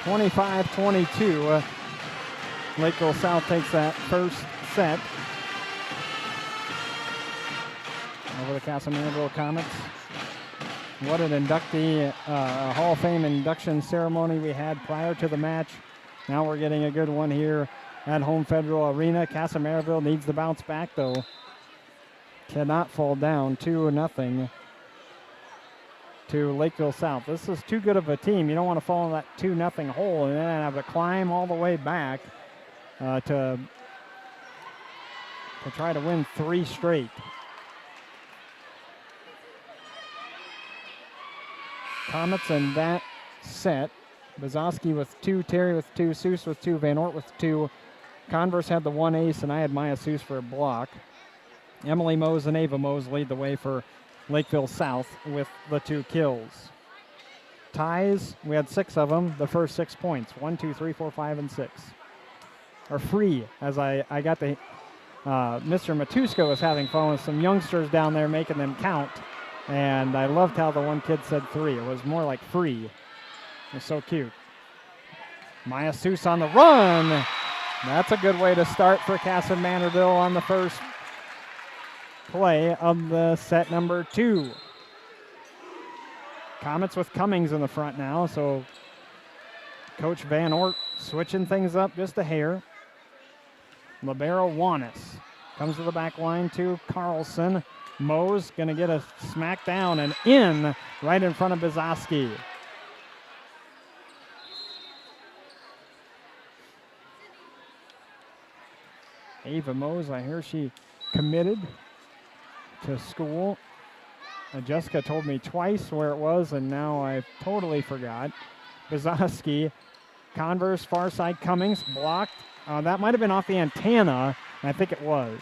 (25-22). Lakeville South takes that first set over the Kasson Mantorville Comets. What an inductee, Hall of Fame induction ceremony we had prior to the match. Now we're getting a good one here at Home Federal Arena. Kasson Mantorville needs to bounce back, though. Cannot fall down 2-0 to Lakeville South. This is too good of a team. You don't want to fall in that 2-0 hole and then have to climb all the way back to try to win 3 straight. Comets in that set. Bazowski with 2, Terry with 2, Seuss with 2, Van Ort with 2. Converse had the 1 ace, and I had Maya Seuss for a block. Emily Mose and Ava Mose lead the way for Lakeville South with the 2 kills. Ties, we had 6 of them, the first 6 points. 1, 2, 3, 4, 5, and 6. Or free, as I got the, Mr. Matusko was having fun with some youngsters down there making them count. And I loved how the one kid said 3. It was more like free. It was so cute. Maya Seuss on the run. That's a good way to start for Kasson Mantorville on the first play of the set number 2. Comets with Cummings in the front now, so Coach Van Ort switching things up just a hair. Libero Wanis comes to the back line to Carlson. Mose going to get a smack down and in right in front of Bazowski. Ava Mose, I hear she committed to school. Jessica told me twice where it was, and now I totally forgot. Bazowski, Converse, far side Cummings, blocked. That might have been off the antenna. I think it was.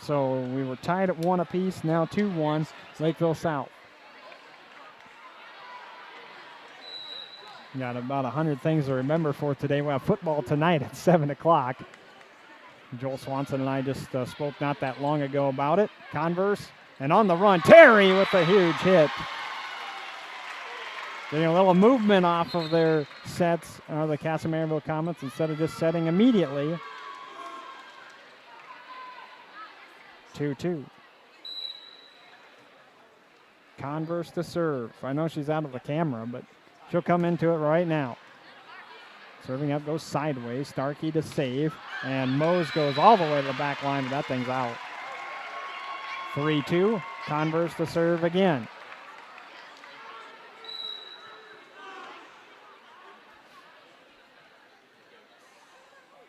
So we were tied at 1 apiece, now 2-1, Lakeville South. Got about 100 things to remember for today. We have football tonight at 7 o'clock. Joel Swanson and I just spoke not that long ago about it. Converse, and on the run, Terry with a huge hit. Getting a little movement off of their sets, the Kasson Mantorville Comets, instead of just setting immediately. 2-2. Converse to serve. I know she's out of the camera, but she'll come into it right now. Serving up goes sideways. Starkey to save. And Mose goes all the way to the back line, but that thing's out. 3-2. Converse to serve again.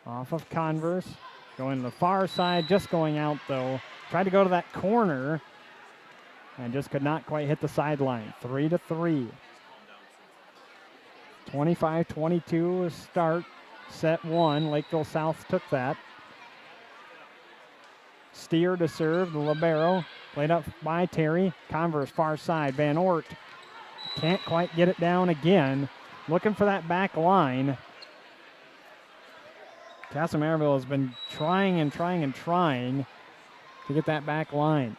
Off of Converse. Going to the far side, just going out though. Tried to go to that corner, and just could not quite hit the sideline. 3-3. 25-22 start. Set one. Lakeville South took that. Steer to serve, the libero. Played up by Terry. Converse far side. Van Ort can't quite get it down again. Looking for that back line. Kasson Mantorville has been trying to get that back line.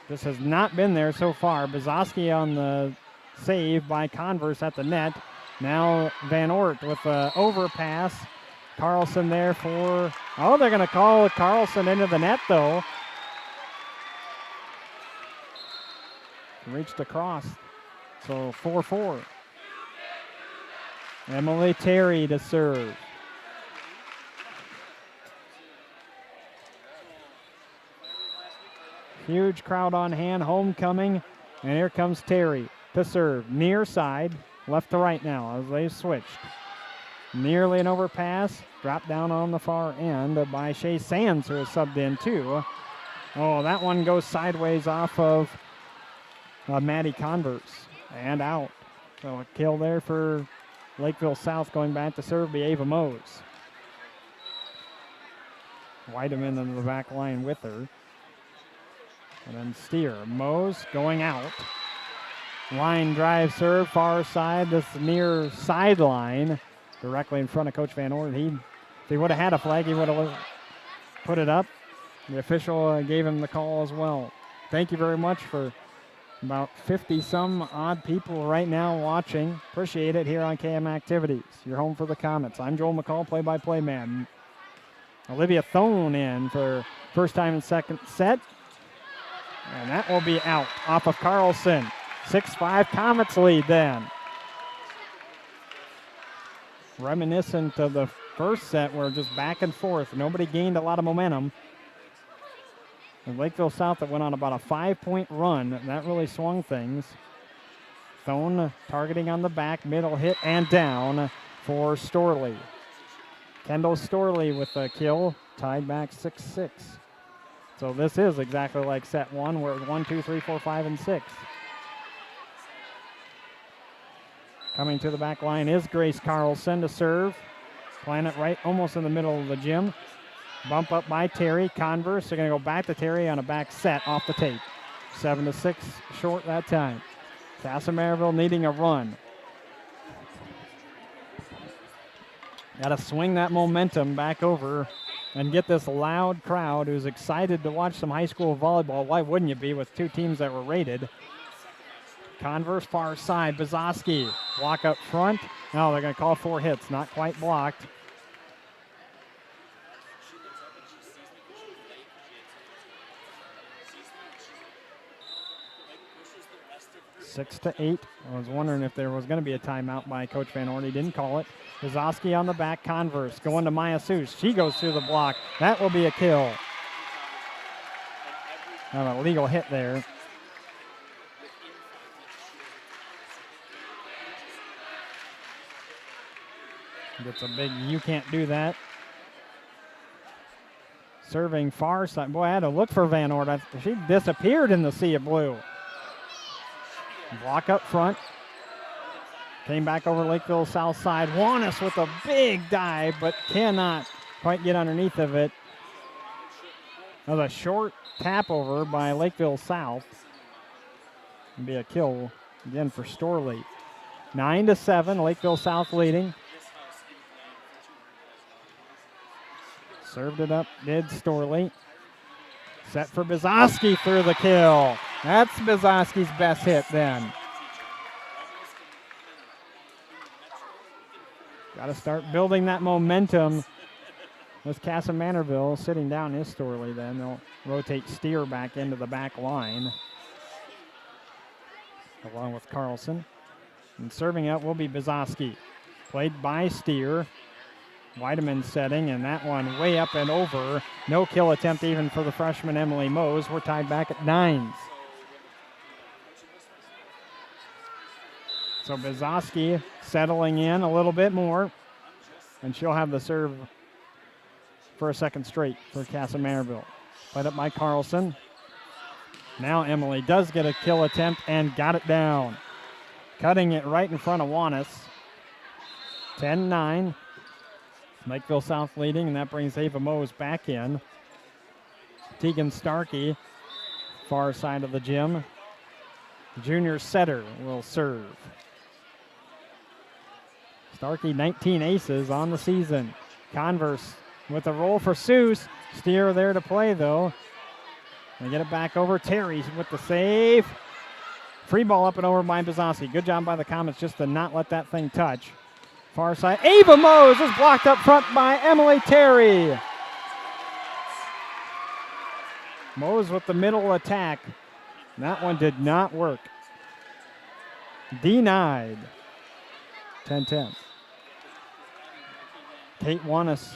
This has not been there so far. Bzowski on the save by Converse at the net. Now Van Ort with the overpass. Carlson there for, they're going to call Carlson into the net though. Reached across. So 4-4. Emily Terry to serve. Huge crowd on hand, homecoming. And here comes Terry to serve. Near side, left to right now as they switched. Nearly an overpass. Dropped down on the far end by Shea Sands, who is subbed in too. Oh, that one goes sideways off of Maddie Converse and out. So a kill there for Lakeville South, going back to serve be Ava Mose. Whiteman into the back line with her. And then Steer. Mose going out. Line drive serve, far side. This near sideline, directly in front of Coach Van Ort. If he would have had a flag, he would have put it up. The official gave him the call as well. Thank you very much for about 50-some odd people right now watching. Appreciate it here on KM Activities. You're home for the Comets. I'm Joel McCall, play-by-play man. Olivia Thone in for first time in second set. And that will be out off of Carlson. 6-5 Comets lead then. Reminiscent of the first set where just back and forth. Nobody gained a lot of momentum. And Lakeville South that went on about a 5-point run. That really swung things. Thone targeting on the back, middle hit and down for Storley. Kendall Storley with a kill, tied back 6-6. So this is exactly like set one, where it was 1, 2, 3, 4, 5, and 6. Coming to the back line is Grace Carlson to serve. Playing it right almost in the middle of the gym. Bump up by Terry. Converse, they're going to go back to Terry on a back set off the tape. 7-6 short that time. Kasson Mantorville needing a run. Got to swing that momentum back over and get this loud crowd who's excited to watch some high school volleyball. Why wouldn't you be with two teams that were rated? Converse far side, Bzowski. Block up front. No, they're going to call 4 hits. Not quite blocked. Six to 8. I was wondering if there was going to be a timeout by Coach Van Ort. He didn't call it. Bzowski on the back. Converse going to Maya Seuss. She goes through the block. That will be a kill. An illegal hit there. Gets a big, you can't do that. Serving far side. Boy, I had to look for Van Ort. She disappeared in the sea of blue. Block up front. Came back over Lakeville South side. Wanis with a big dive, but cannot quite get underneath of it. That was a short tap over by Lakeville South. It'll be a kill again for Storley. 9-7, Lakeville South leading. Served it up, did Storley. Set for Bzowski through the kill. That's Bzowski's best hit then. Got to start building that momentum with Kasson Mantorville. Sitting down is Storley then. They'll rotate Steer back into the back line along with Carlson. And serving up will be Bzowski. Played by Steer. Whiteman setting, and that one way up and over. No kill attempt even for the freshman Emily Mose. We're tied back at 9s. So Bzowski settling in a little bit more, and she'll have the serve for a second straight for Kasson Mantorville. Played up by Carlson. Now Emily does get a kill attempt and got it down. Cutting it right in front of Wanis. 10-9. Lakeville South leading, and that brings Ava Mose back in. Tegan Starkey, far side of the gym. Junior setter will serve. Starkey, 19 aces on the season. Converse with a roll for Seuss. Steer there to play, though. They get it back over. Terry with the save. Free ball up and over by Bizossi. Good job by the Comets just to not let that thing touch. Far side. Ava Mose is blocked up front by Emily Terry. Mose with the middle attack. That one did not work. Denied. 10-10. Kate Wanis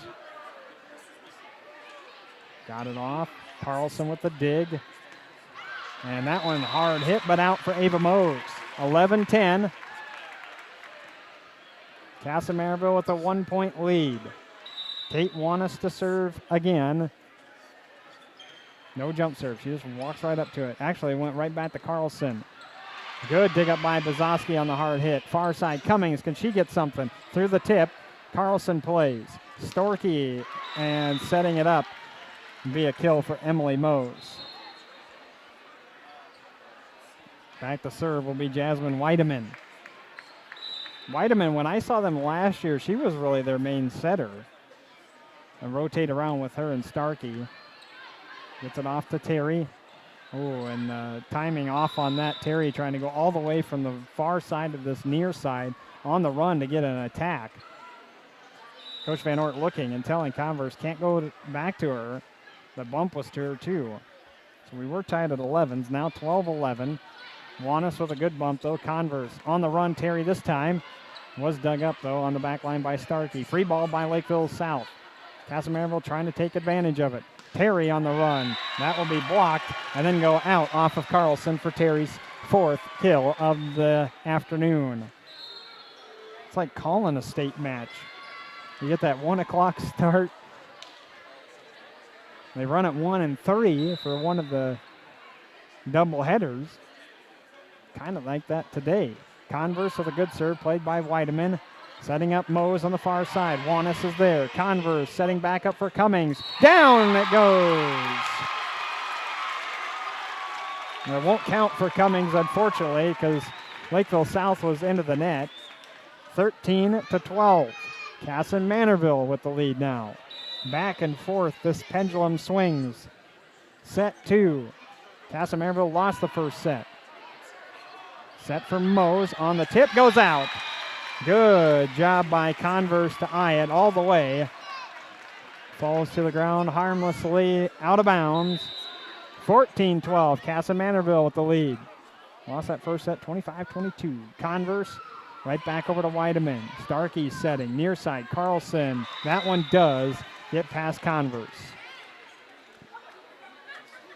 got it off. Carlson with the dig. And that one hard hit, but out for Ava Mose. 11-10. Kasson Mantorville with a 1-point lead. Kate Wanis to serve again. No jump serve. She just walks right up to it. Actually went right back to Carlson. Good dig up by Bizossi on the hard hit. Far side Cummings. Can she get something? Through the tip. Carlson plays. Storkey and setting it up. Be a kill for Emily Mose. Back to serve will be Jasmine Weideman. Weideman, when I saw them last year, she was really their main setter. And rotate around with her and Starkey. Gets it off to Terry. Oh, and timing off on that. Terry trying to go all the way from the far side of this near side on the run to get an attack. Coach Van Ort looking and telling Converse can't go back to her. The bump was to her too. So we were tied at 11s, now 12-11. Wanis with a good bump though. Converse on the run. Terry this time was dug up though on the back line by Starkey. Free ball by Lakeville South. Kasson Mantorville trying to take advantage of it. Terry on the run. That will be blocked and then go out off of Carlson for Terry's 4th kill of the afternoon. It's like calling a state match. You get that 1 o'clock start. They run at 1 and 3 for one of the double headers. Kind of like that today. Converse with a good serve played by Weideman. Setting up Mose on the far side. Wanis is there. Converse setting back up for Cummings. Down it goes. It won't count for Cummings, unfortunately, because Lakeville South was into the net. 13-12. Kasson Mantorville with the lead now. Back and forth, this pendulum swings. Set 2. Kasson Mantorville lost the first set. Set for Mose on the tip, goes out. Good job by Converse to eye it all the way. Falls to the ground harmlessly, out of bounds. 14-12, Kasson Mantorville with the lead. Lost that first set, 25-22. Converse right back over to Weideman. Starkey setting, near side, Carlson. That one does get past Converse.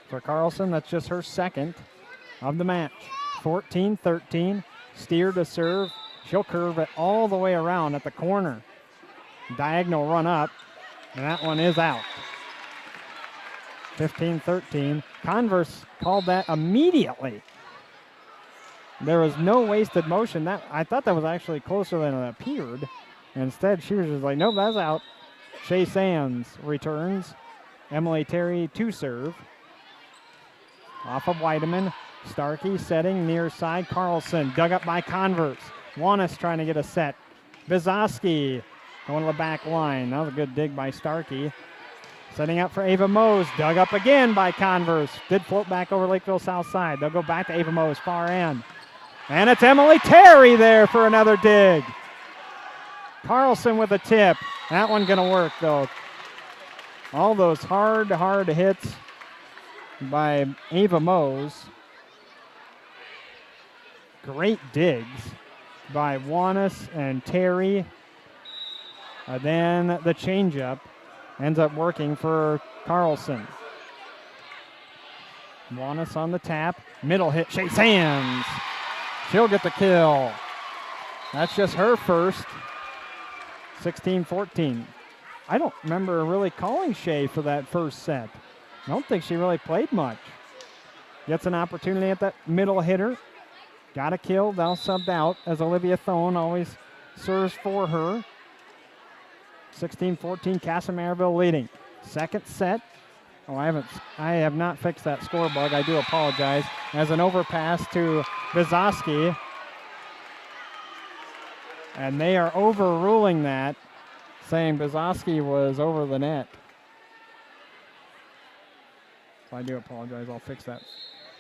For Carlson, that's just her 2nd of the match. 14-13, steer to serve. She'll curve it all the way around at the corner. Diagonal run up, and that one is out. 15-13. Converse called that immediately. There was no wasted motion. I thought that was actually closer than it appeared. Instead, she was just like, nope, that's out. Shay Sands returns. Emily Terry to serve. Off of Weideman. Starkey setting near side. Carlson dug up by Converse. Wanis trying to get a set. Bizossi going to the back line. That was a good dig by Starkey. Setting up for Ava Mose. Dug up again by Converse. Did float back over Lakeville South side. They'll go back to Ava Mose, far end. And it's Emily Terry there for another dig. Carlson with a tip. That one going to work, though. All those hard hits by Ava Mose. Great digs by Wanis and Terry. And then the changeup ends up working for Carlson. Wanis on the tap. Middle hit, shakes hands. She'll get the kill. That's just her first. 16-14. I don't remember really calling Shay for that first set. I don't think she really played much. gets an opportunity at that middle hitter. Got a kill. They'll subbed out as Olivia Thone always serves for her. 16-14, Kasson Mantorville leading. Second set. Oh, I have not fixed that score bug. I do apologize. As an overpass to Bizoski. And they are overruling that, saying Bizoski was over the net. So I do apologize. I'll fix that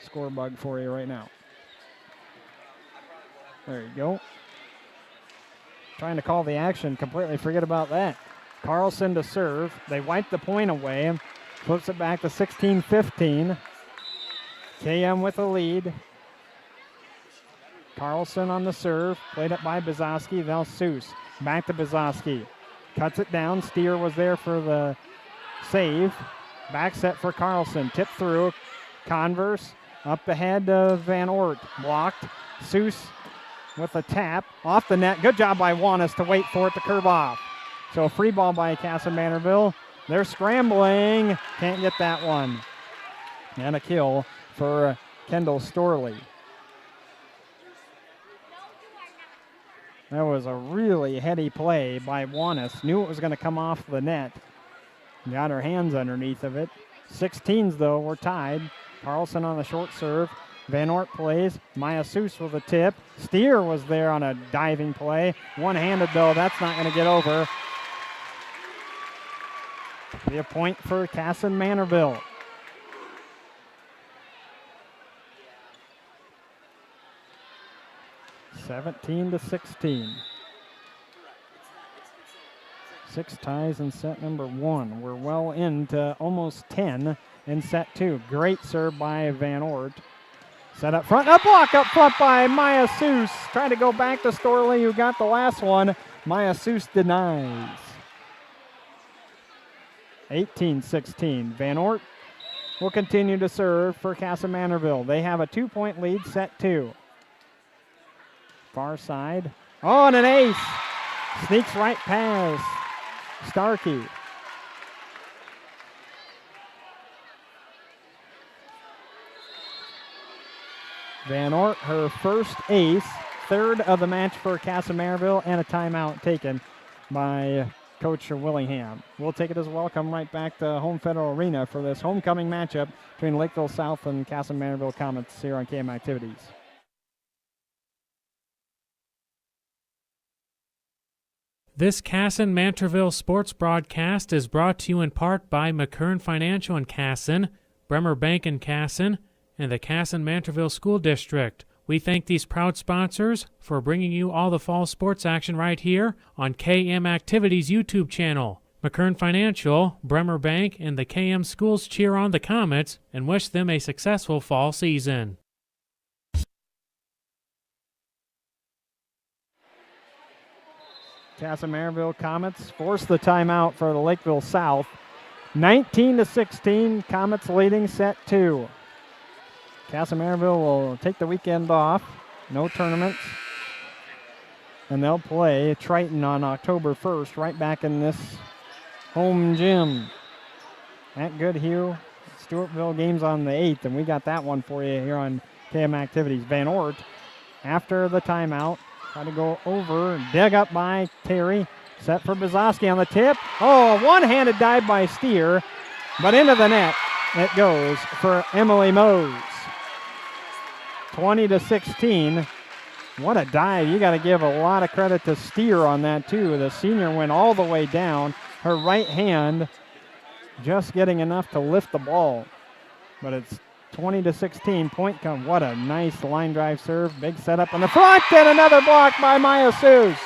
score bug for you right now. There you go. Trying to call the action. Completely forget about that. Carlson to serve. They wipe the point away. Flips it back to 16-15. KM with the lead. Carlson on the serve. Played up by Bizoski. Now Seuss. Back to Bizoski. Cuts it down. Steer was there for the save. Back set for Carlson. Tip through. Converse. Up ahead of Van Ort. Blocked. Seuss with a tap. Off the net. Good job by Wanis to wait for it to curve off. So a free ball by Kasson Mantorville. They're scrambling. Can't get that one. And a kill for Kendall Storley. That was a really heady play by Wanis. Knew it was going to come off the net. Got her hands underneath of it. 16s, though, were tied. Carlson on the short serve. Van Ort plays. Maya Seuss with a tip. Steer was there on a diving play. One-handed, though. That's not going to get over. Be a point for Kasson Mantorville. (17-16). 6 ties in set number 1. We're well into almost 10 in set 2. Great serve by Van Ort. Set up front. A block up front by Maya Seuss. Trying to go back to Storley, who got the last one. Maya Seuss denies. 18-16. Van Ort will continue to serve for Kasson Mantorville. They have a 2-point lead, set 2. Far side. Oh, and an ace. Sneaks right past Starkey. Van Ort, her first ace, third of the match for Kasson Mantorville, and a timeout taken by Coach Willingham. We'll take it as well. Come right back to Home Federal Arena for this homecoming matchup between Lakeville South and Kasson Mantorville Comets here on KM Activities. This Kasson Mantorville sports broadcast is brought to you in part by McKern Financial in Kasson, Bremer Bank in Kasson, and the Kasson Mantorville School District. We thank these proud sponsors for bringing you all the fall sports action right here on KM Activities YouTube channel. McKern Financial, Bremer Bank, and the KM schools cheer on the Comets and wish them a successful fall season. Kasson Mantorville Comets force the timeout for the Lakeville South. 19-16, Comets leading set 2. Kasson Mantorville will take the weekend off. No tournaments. And they'll play Triton on October 1st, right back in this home gym. At Goodhue, Stewartville games on the 8th, and we got that one for you here on KM Activities. Van Ort, after the timeout, try to go over, dug up by Terry. Set for Bizoski on the tip. Oh, a one-handed dive by Steer, but into the net it goes for Emily Mose. 20-16. What a dive. You got to give a lot of credit to Steer on that, too. The senior went all the way down. Her right hand just getting enough to lift the ball. But it's 20-16. Point come. What a nice line drive serve. Big setup in the front, and another block by Maya Seuss.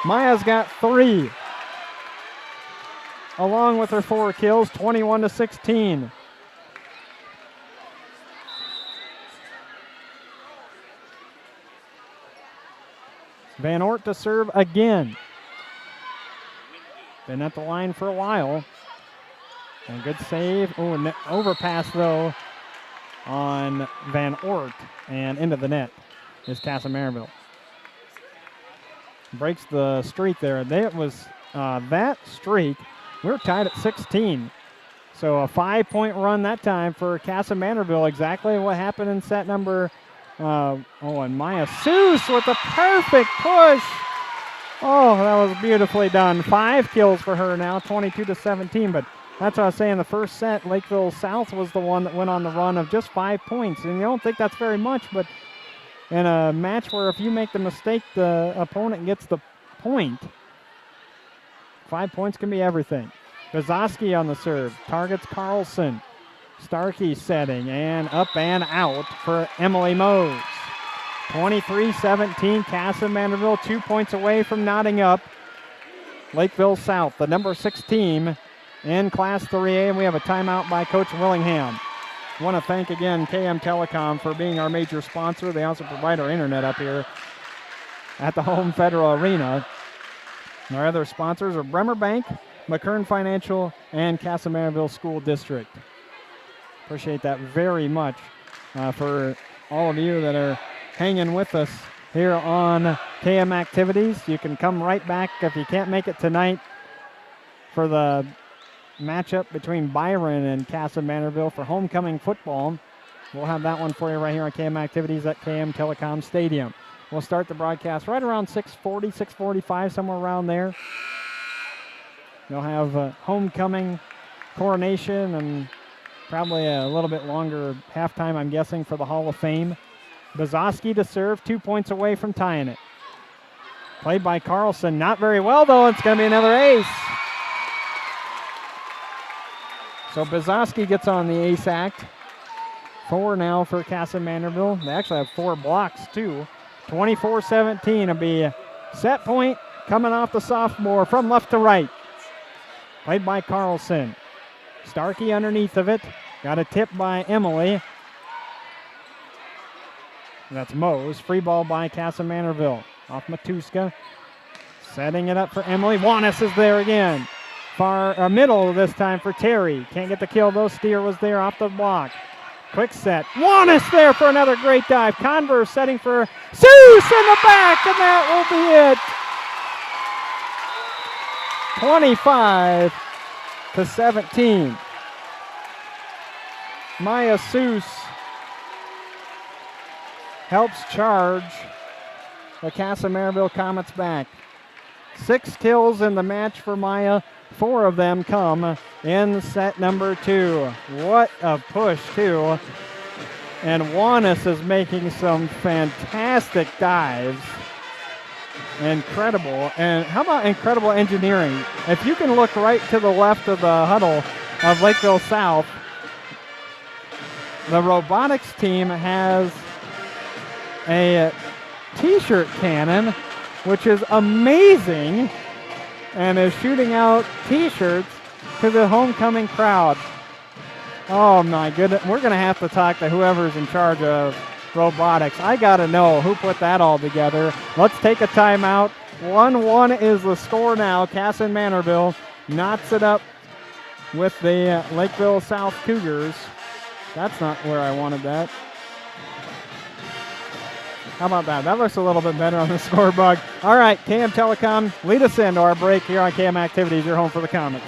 Maya's got 3. Along with her 4 kills, 21-16. Van Ort to serve again. Been at the line for a while. And good save. Oh, overpass, though, on Van Ort. And into the net is Kasson Mantorville. Breaks the streak there. That was that streak. We're tied at 16. So a 5-point run that time for Kasson Mantorville. Exactly what happened in set number. And Maya Seuss with a perfect push. Oh, that was beautifully done. 5 kills for her now, 22-17. But that's what I was saying. The first set, Lakeville South was the one that went on the run of just 5 points. And you don't think that's very much, but in a match where if you make the mistake, the opponent gets the point, 5 points can be everything. Bazoski on the serve, targets Carlson. Starkey setting, and up and out for Emily Mose. 23-17, Kasson Mantorville 2 points away from knotting up Lakeville South, the number 6 team in Class 3A, and we have a timeout by Coach Willingham. I want to thank again KM Telecom for being our major sponsor. They also provide our internet up here at the Home Federal Arena. Our other sponsors are Bremer Bank, McKern Financial, and Kasson Mantorville School District. Appreciate that very much for all of you that are hanging with us here on KM Activities. You can come right back if you can't make it tonight for the matchup between Byron and Kasson Mantorville for homecoming football. We'll have that one for you right here on KM Activities at KM Telecom Stadium. We'll start the broadcast right around 6:40, 6:45, somewhere around there. You'll have homecoming, coronation, and probably a little bit longer halftime, I'm guessing, for the Hall of Fame. Bazoski to serve, 2 points away from tying it. Played by Carlson, not very well though. It's going to be another ace. So Bazoski gets on the ace act. 4 now for Kasson Mantorville. They actually have 4 blocks too. 24-17 will be a set point coming off the sophomore from left to right. Played by Carlson. Starkey underneath of it. Got a tip by Emily. That's Mose. Free ball by Kasson Mantorville. Off Matuska. Setting it up for Emily. Wanis is there again. Far middle this time for Terry. Can't get the kill though. Steer was there off the block. Quick set. Wanis there for another great dive. Converse setting for Seuss in the back, and that will be it. 25-17. Maya Seuss helps charge the Kasson Mantorville Comets back. 6 kills in the match for Maya. 4 of them come in set number 2. What a push, too. And Wanis is making some fantastic dives. Incredible. And how about incredible engineering? If you can look right to the left of the huddle of Lakeville South, the robotics team has a t-shirt cannon, which is amazing, and is shooting out t-shirts to the homecoming crowd. Oh my goodness, we're gonna have to talk to whoever's in charge of robotics. I gotta know who put that all together. Let's take a timeout. 1-1 is the score now. Kasson Mantorville knots it up with the Lakeville South Cougars. That's not where I wanted that. How about that? That looks a little bit better on the scoreboard. All right, KM Telecom, lead us into our break here on KM Activities, your home for the Comets.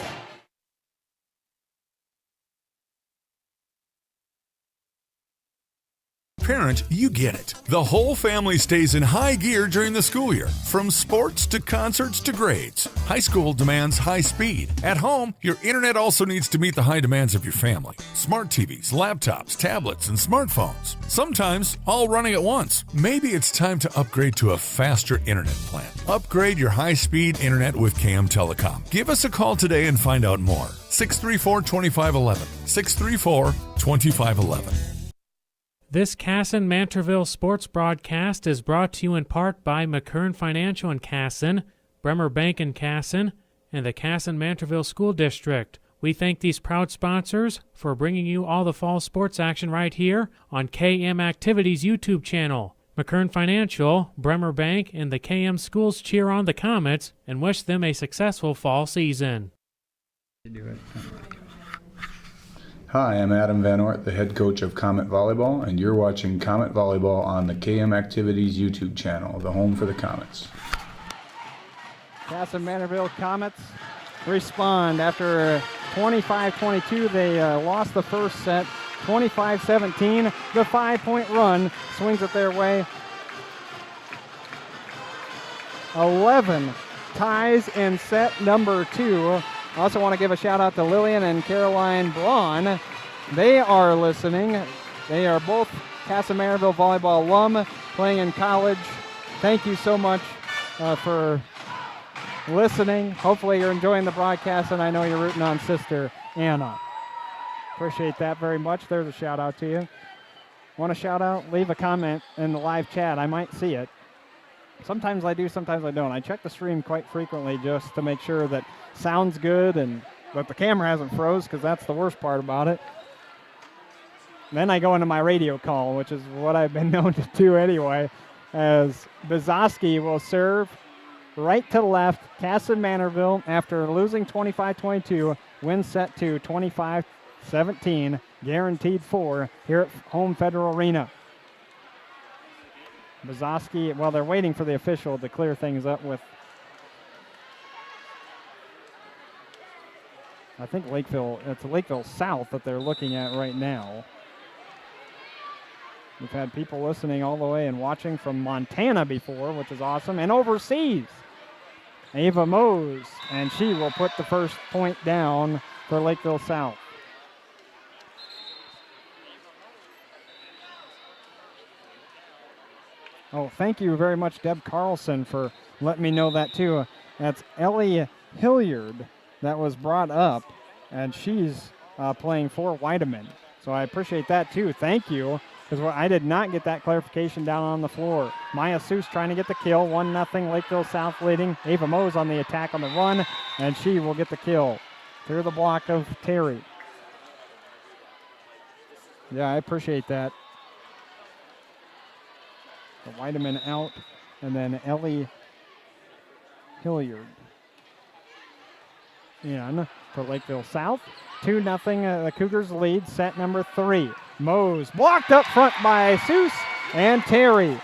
Parent, you get it. The whole family stays in high gear during the school year, from sports to concerts to grades. High school demands high speed. At home, your internet also needs to meet the high demands of your family. Smart TVs, laptops, tablets, and smartphones. Sometimes all running at once. Maybe it's time to upgrade to a faster internet plan. Upgrade your high-speed internet with KM Telecom. Give us a call today and find out more. 634-2511. 634-2511. This Kasson Mantorville sports broadcast is brought to you in part by McKern Financial in Kasson, Bremer Bank in Kasson, and the Kasson Mantorville School District. We thank these proud sponsors for bringing you all the fall sports action right here on KM Activities YouTube channel. McKern Financial, Bremer Bank, and the KM schools cheer on the Comets and wish them a successful fall season. Hi, I'm Adam Van Ort, the head coach of Comet Volleyball, and you're watching Comet Volleyball on the KM Activities YouTube channel, the home for the Comets. Kasson Mantorville Comets respond after 25-22. They lost the first set, 25-17. The 5-point run swings it their way. 11 ties in set number 2. I also want to give a shout out to Lillian and Caroline Braun. They are listening. They are both Kasson Mantorville volleyball alum playing in college. Thank you so much for listening. Hopefully you're enjoying the broadcast, and I know you're rooting on Sister Anna. Appreciate that very much. There's a shout out to you. Want to shout out? Leave a comment in the live chat. I might see it. Sometimes I do, sometimes I don't. I check the stream quite frequently just to make sure that sounds good and that the camera hasn't froze, because that's the worst part about it. Then I go into my radio call, which is what I've been known to do anyway, as Bizoski will serve right to left. Kasson Mantorville, after losing 25-22, wins set 2, 25-17, guaranteed 4 here at home Federal Arena. Bizoski, well, they're waiting for the official to clear things up with, I think Lakeville, it's Lakeville South that they're looking at right now. We've had people listening all the way and watching from Montana before, which is awesome, and overseas. Ava Mose, and she will put the first point down for Lakeville South. Oh, thank you very much, Deb Carlson, for letting me know that too. That's Ellie Hilliard that was brought up, and she's playing for Weideman. So I appreciate that too. Thank you, because I did not get that clarification down on the floor. Maya Seuss trying to get the kill. 1-0, Lakeville South leading. Ava Mose on the attack on the run, and she will get the kill through the block of Terry. Yeah, I appreciate that. The Weideman out, and then Ellie Hilliard in for Lakeville South. 2-0, the Cougars lead, set number 3. Mose blocked up front by Seuss and Terry.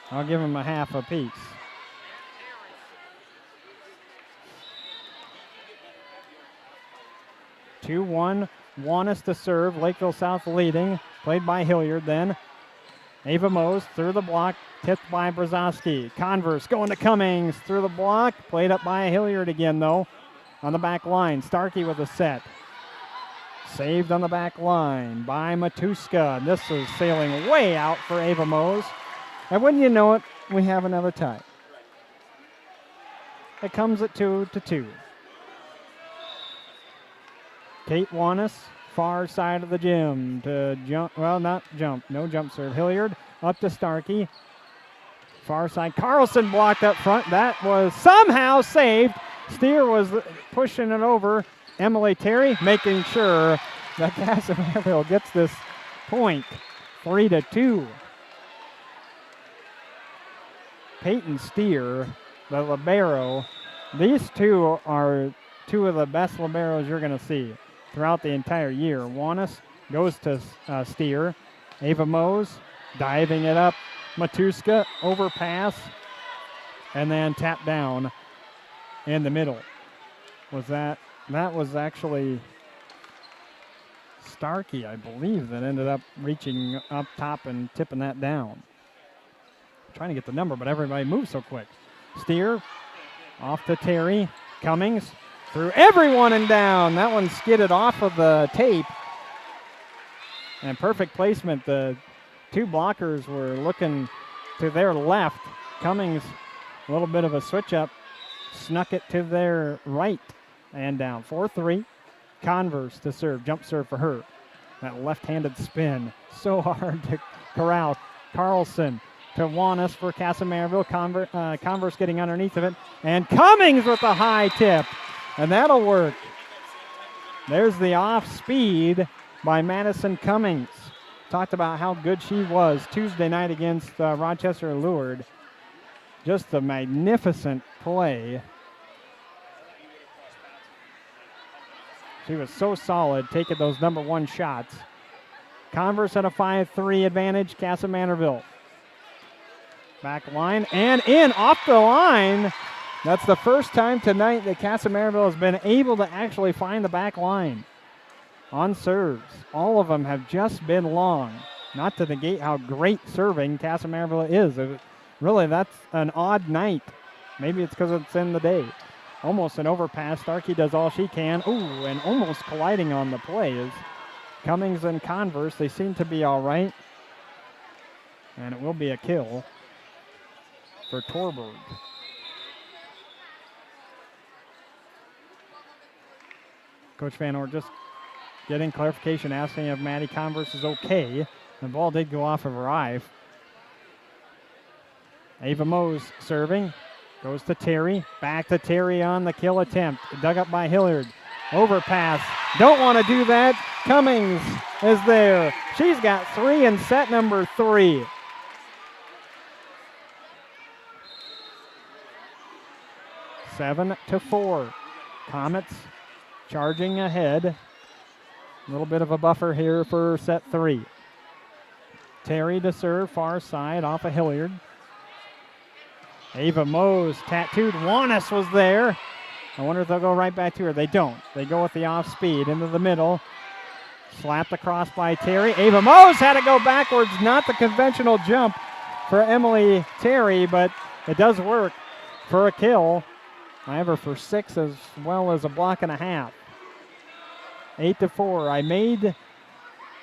I'll give him a half apiece. Two-1, Wanis to serve. Lakeville South leading, played by Hilliard then. Ava Mose through the block, tipped by Brzezowski. Converse going to Cummings through the block, played up by Hilliard again though. On the back line, Starkey with a set. Saved on the back line by Matuska. This is sailing way out for Ava Mose. And wouldn't you know it, we have another tie. It comes at 2-2. Kate Wanis, far side of the gym to jump, well, not jump, no jump serve. Hilliard up to Starkey. Far side, Carlson blocked up front. That was somehow saved. Steer was pushing it over. Emily Terry making sure that Kasson Mantorville gets this point. 3-2. Peyton Steer, the libero. These two are two of the best liberos you're going to see throughout the entire year. Wanis goes to Steer. Ava Mose diving it up. Matuska overpass. And then tap down in the middle. That was actually Starkey, I believe, that ended up reaching up top and tipping that down. Trying to get the number, but everybody moves so quick. Steer off to Terry. Cummings through everyone and down. That one skidded off of the tape. And perfect placement. The two blockers were looking to their left. Cummings, a little bit of a switch up, snuck it to their right and down. 4-3. Converse to serve. Jump serve for her. That left-handed spin. So hard to corral. Carlson to Wanis for Kasson Mantorville. Converse getting underneath of it. And Cummings with the high tip. And that'll work. There's the off speed by Madison Cummings. Talked about how good she was Tuesday night against Rochester Luard. Just a magnificent play. She was so solid taking those number 1 shots. Converse at a 5-3 advantage, Kasson Mantorville. Back line and in off the line. That's the first time tonight that Kasson Mantorville has been able to actually find the back line on serves. All of them have just been long. Not to negate how great serving Kasson Mantorville is. Really, that's an odd night. Maybe it's because it's in the day. Almost an overpass. Starkey does all she can. Ooh, and almost colliding on the play is Cummings and Converse. They seem to be all right. And it will be a kill for Torberg. Coach Van Oort just getting clarification, asking if Maddie Converse is okay. The ball did go off of her eye. Ava Mose serving. Goes to Terry. Back to Terry on the kill attempt. Dug up by Hilliard. Overpass. Don't want to do that. Cummings is there. She's got 3 in set number 3. Seven to 4. Comets charging ahead. A little bit of a buffer here for set 3. Terry to serve, far side off of Hilliard. Ava Mose, tattooed. Wanis was there. I wonder if they'll go right back to her. They don't. They go with the off speed into the middle. Slapped across by Terry. Ava Mose had to go backwards. Not the conventional jump for Emily Terry, but it does work for a kill. I have her for 6 as well as a block and a half. 8 to 4. I made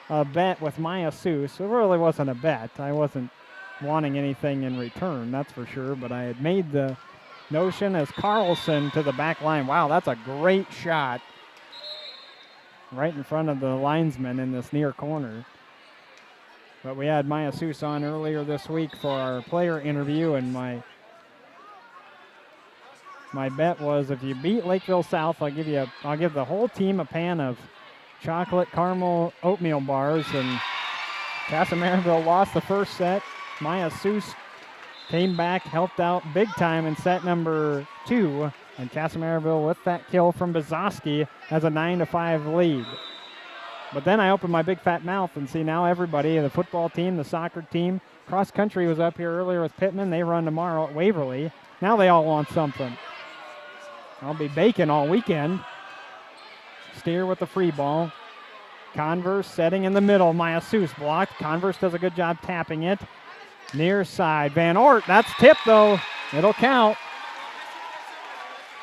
a bet with Maya Seuss. It really wasn't a bet. I wasn't wanting anything in return, that's for sure, but I had made the notion as Carlson to the back line. Wow, that's a great shot. Right in front of the linesman in this near corner. But we had Maya Seuss on earlier this week for our player interview, and my bet was if you beat Lakeville South, I'll give the whole team a pan of chocolate caramel oatmeal bars. And Kasson Mantorville lost the first set. Maya Seuss came back, helped out big time in set number 2. And Kasson Mantorville with that kill from Bazoski has a 9-5 lead. But then I opened my big fat mouth and see now everybody, the football team, the soccer team, cross country was up here earlier with Pittman. They run tomorrow at Waverly. Now they all want something. I'll be baking all weekend. Steer with the free ball. Converse setting in the middle. Maya Seuss blocked. Converse does a good job tapping it. Near side. Van Oort. That's tipped though. It'll count.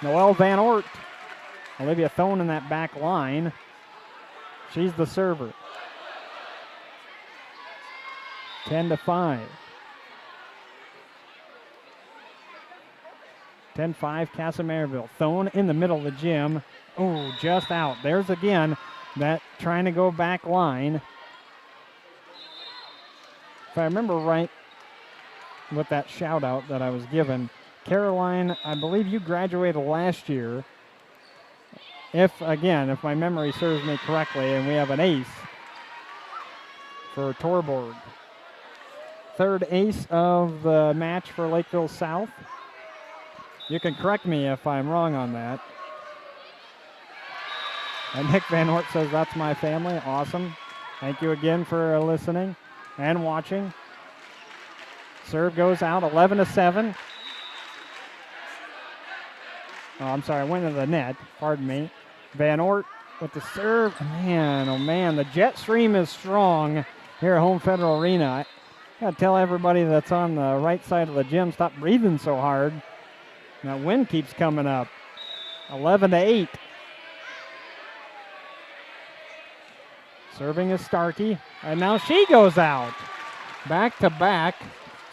Noelle Van Oort. Olivia Thone in that back line. She's the server. 10-5. 10-5 Kasson Mantorville. Thone in the middle of the gym. Oh, just out. There's again that trying to go back line. If I remember right with that shout out that I was given, Caroline, I believe you graduated last year. If my memory serves me correctly, and we have an ace for Torborg. Third ace of the match for Lakeville South. You can correct me if I'm wrong on that. And Nick Van Oort says, that's my family. Awesome. Thank you again for listening and watching. Serve goes out, 11-7. Oh, I'm sorry, went to the net. Pardon me. Van Oort with the serve. Man, oh man, the jet stream is strong here at Home Federal Arena. I got to tell everybody that's on the right side of the gym, stop breathing so hard. That wind keeps coming up. 11-8. Serving is Starkey, and now she goes out. Back-to-back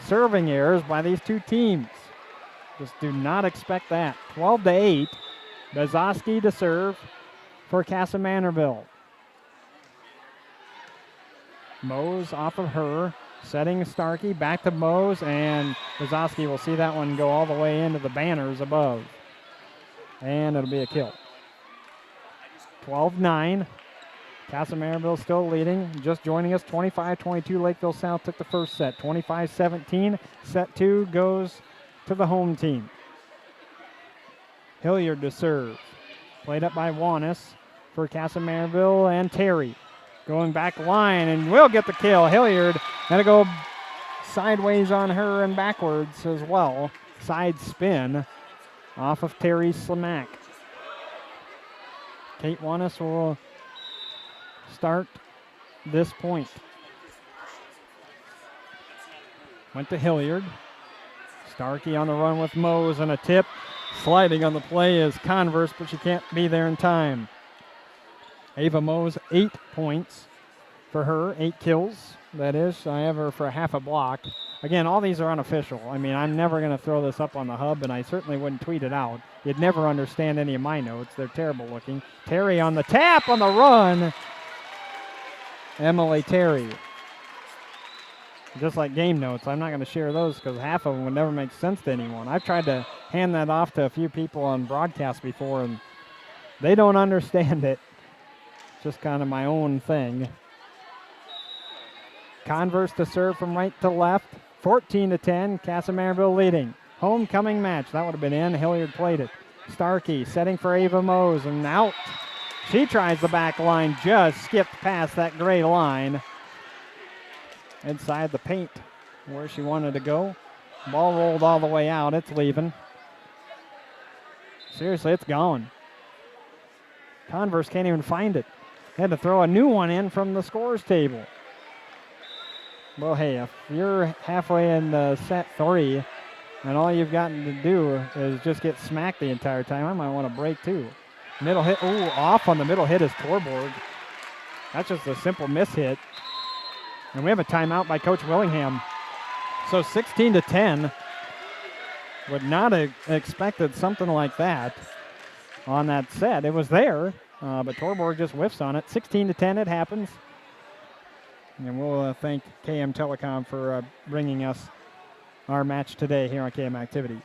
serving errors by these two teams. Just do not expect that. 12-8. Bazoski to serve for Kasson Mantorville. Mose off of her. Setting Starkey, back to Mose, and Bazoski will see that one go all the way into the banners above. And it'll be a kill. 12-9. Kasson Mantorville still leading. Just joining us, 25-22. Lakeville South took the first set. 25-17. Set 2 goes to the home team. Hilliard to serve. Played up by Wanis for Kasson Mantorville and Terry. Going back line and will get the kill. Hilliard going to go sideways on her and backwards as well. Side spin. off of Terry Slamack. Kate Wanis will start this point. Went to Hilliard. Starkey on the run with Mose and a tip. Sliding on the play is Converse, but she can't be there in time. Ava Mose, 8 points for her, 8 kills. That is, I have her for half a block. Again, all these are unofficial. I mean, I'm never going to throw this up on the hub, and I certainly wouldn't tweet it out. You'd never understand any of my notes. They're terrible looking. Terry on the tap, on the run. Emily Terry. Just like game notes, I'm not going to share those because half of them would never make sense to anyone. I've tried to hand that off to a few people on broadcast before, and they don't understand it. It's just kind of my own thing. Converse to serve from right to left. 14-10, Kasson Mantorville leading. Homecoming match. That would have been in. Hilliard played it. Starkey setting for Ava Mose and out. She tries the back line, just skipped past that gray line. Inside the paint where she wanted to go. Ball rolled all the way out. It's leaving. Seriously, it's gone. Converse can't even find it. Had to throw a new one in from the scores table. Well, hey, if you're halfway in set 3 and all you've gotten to do is just get smacked the entire time, I might want to break too. Middle hit, ooh, off on the middle hit is Torborg. That's just a simple miss hit. And we have a timeout by Coach Willingham. So 16-10. Would not have expected something like that on that set. It was there, but Torborg just whiffs on it. 16-10, it happens. And we'll thank KM Telecom for bringing us our match today here on KM Activities.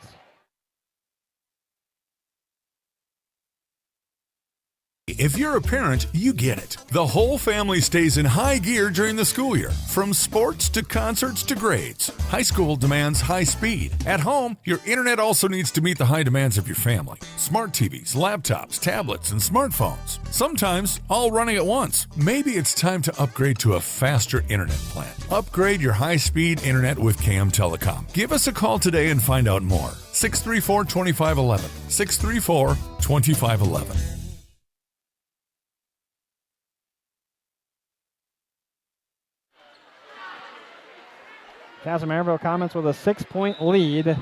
If you're a parent, you get it. The whole family stays in high gear during the school year, from sports to concerts to grades. High school demands high speed. At home, your internet also needs to meet the high demands of your family. Smart TVs, laptops, tablets, and smartphones. Sometimes all running at once. Maybe it's time to upgrade to a faster internet plan. Upgrade your high-speed internet with KM Telecom. Give us a call today and find out more. 634-2511. 634-2511. Kasson Mantorville comments with a 6-point lead.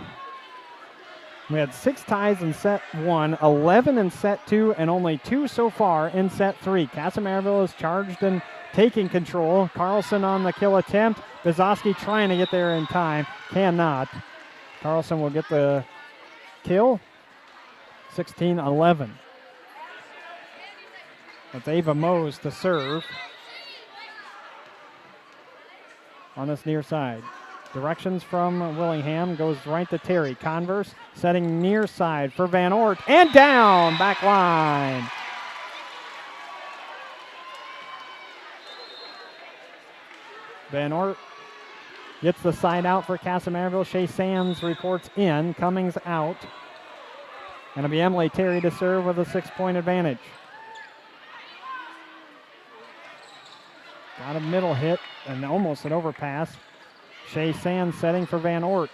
We had 6 ties in set 1, 11 in set 2, and only 2 so far in set 3. Kasson Mantorville is charged and taking control. Carlson on the kill attempt. Bizowski trying to get there in time. Cannot. Carlson will get the kill. 16-11. That's Ava Mose to serve on this near side. Directions from Willingham, goes right to Terry. Converse setting near side for Van Ort, and down, back line. Van Ort gets the side out for Kasson Mantorville. Shea Sands reports in, Cummings out. And it'll be Emily Terry to serve with a 6-point advantage. Got a middle hit and almost an overpass. Shea Sands setting for Van Ort.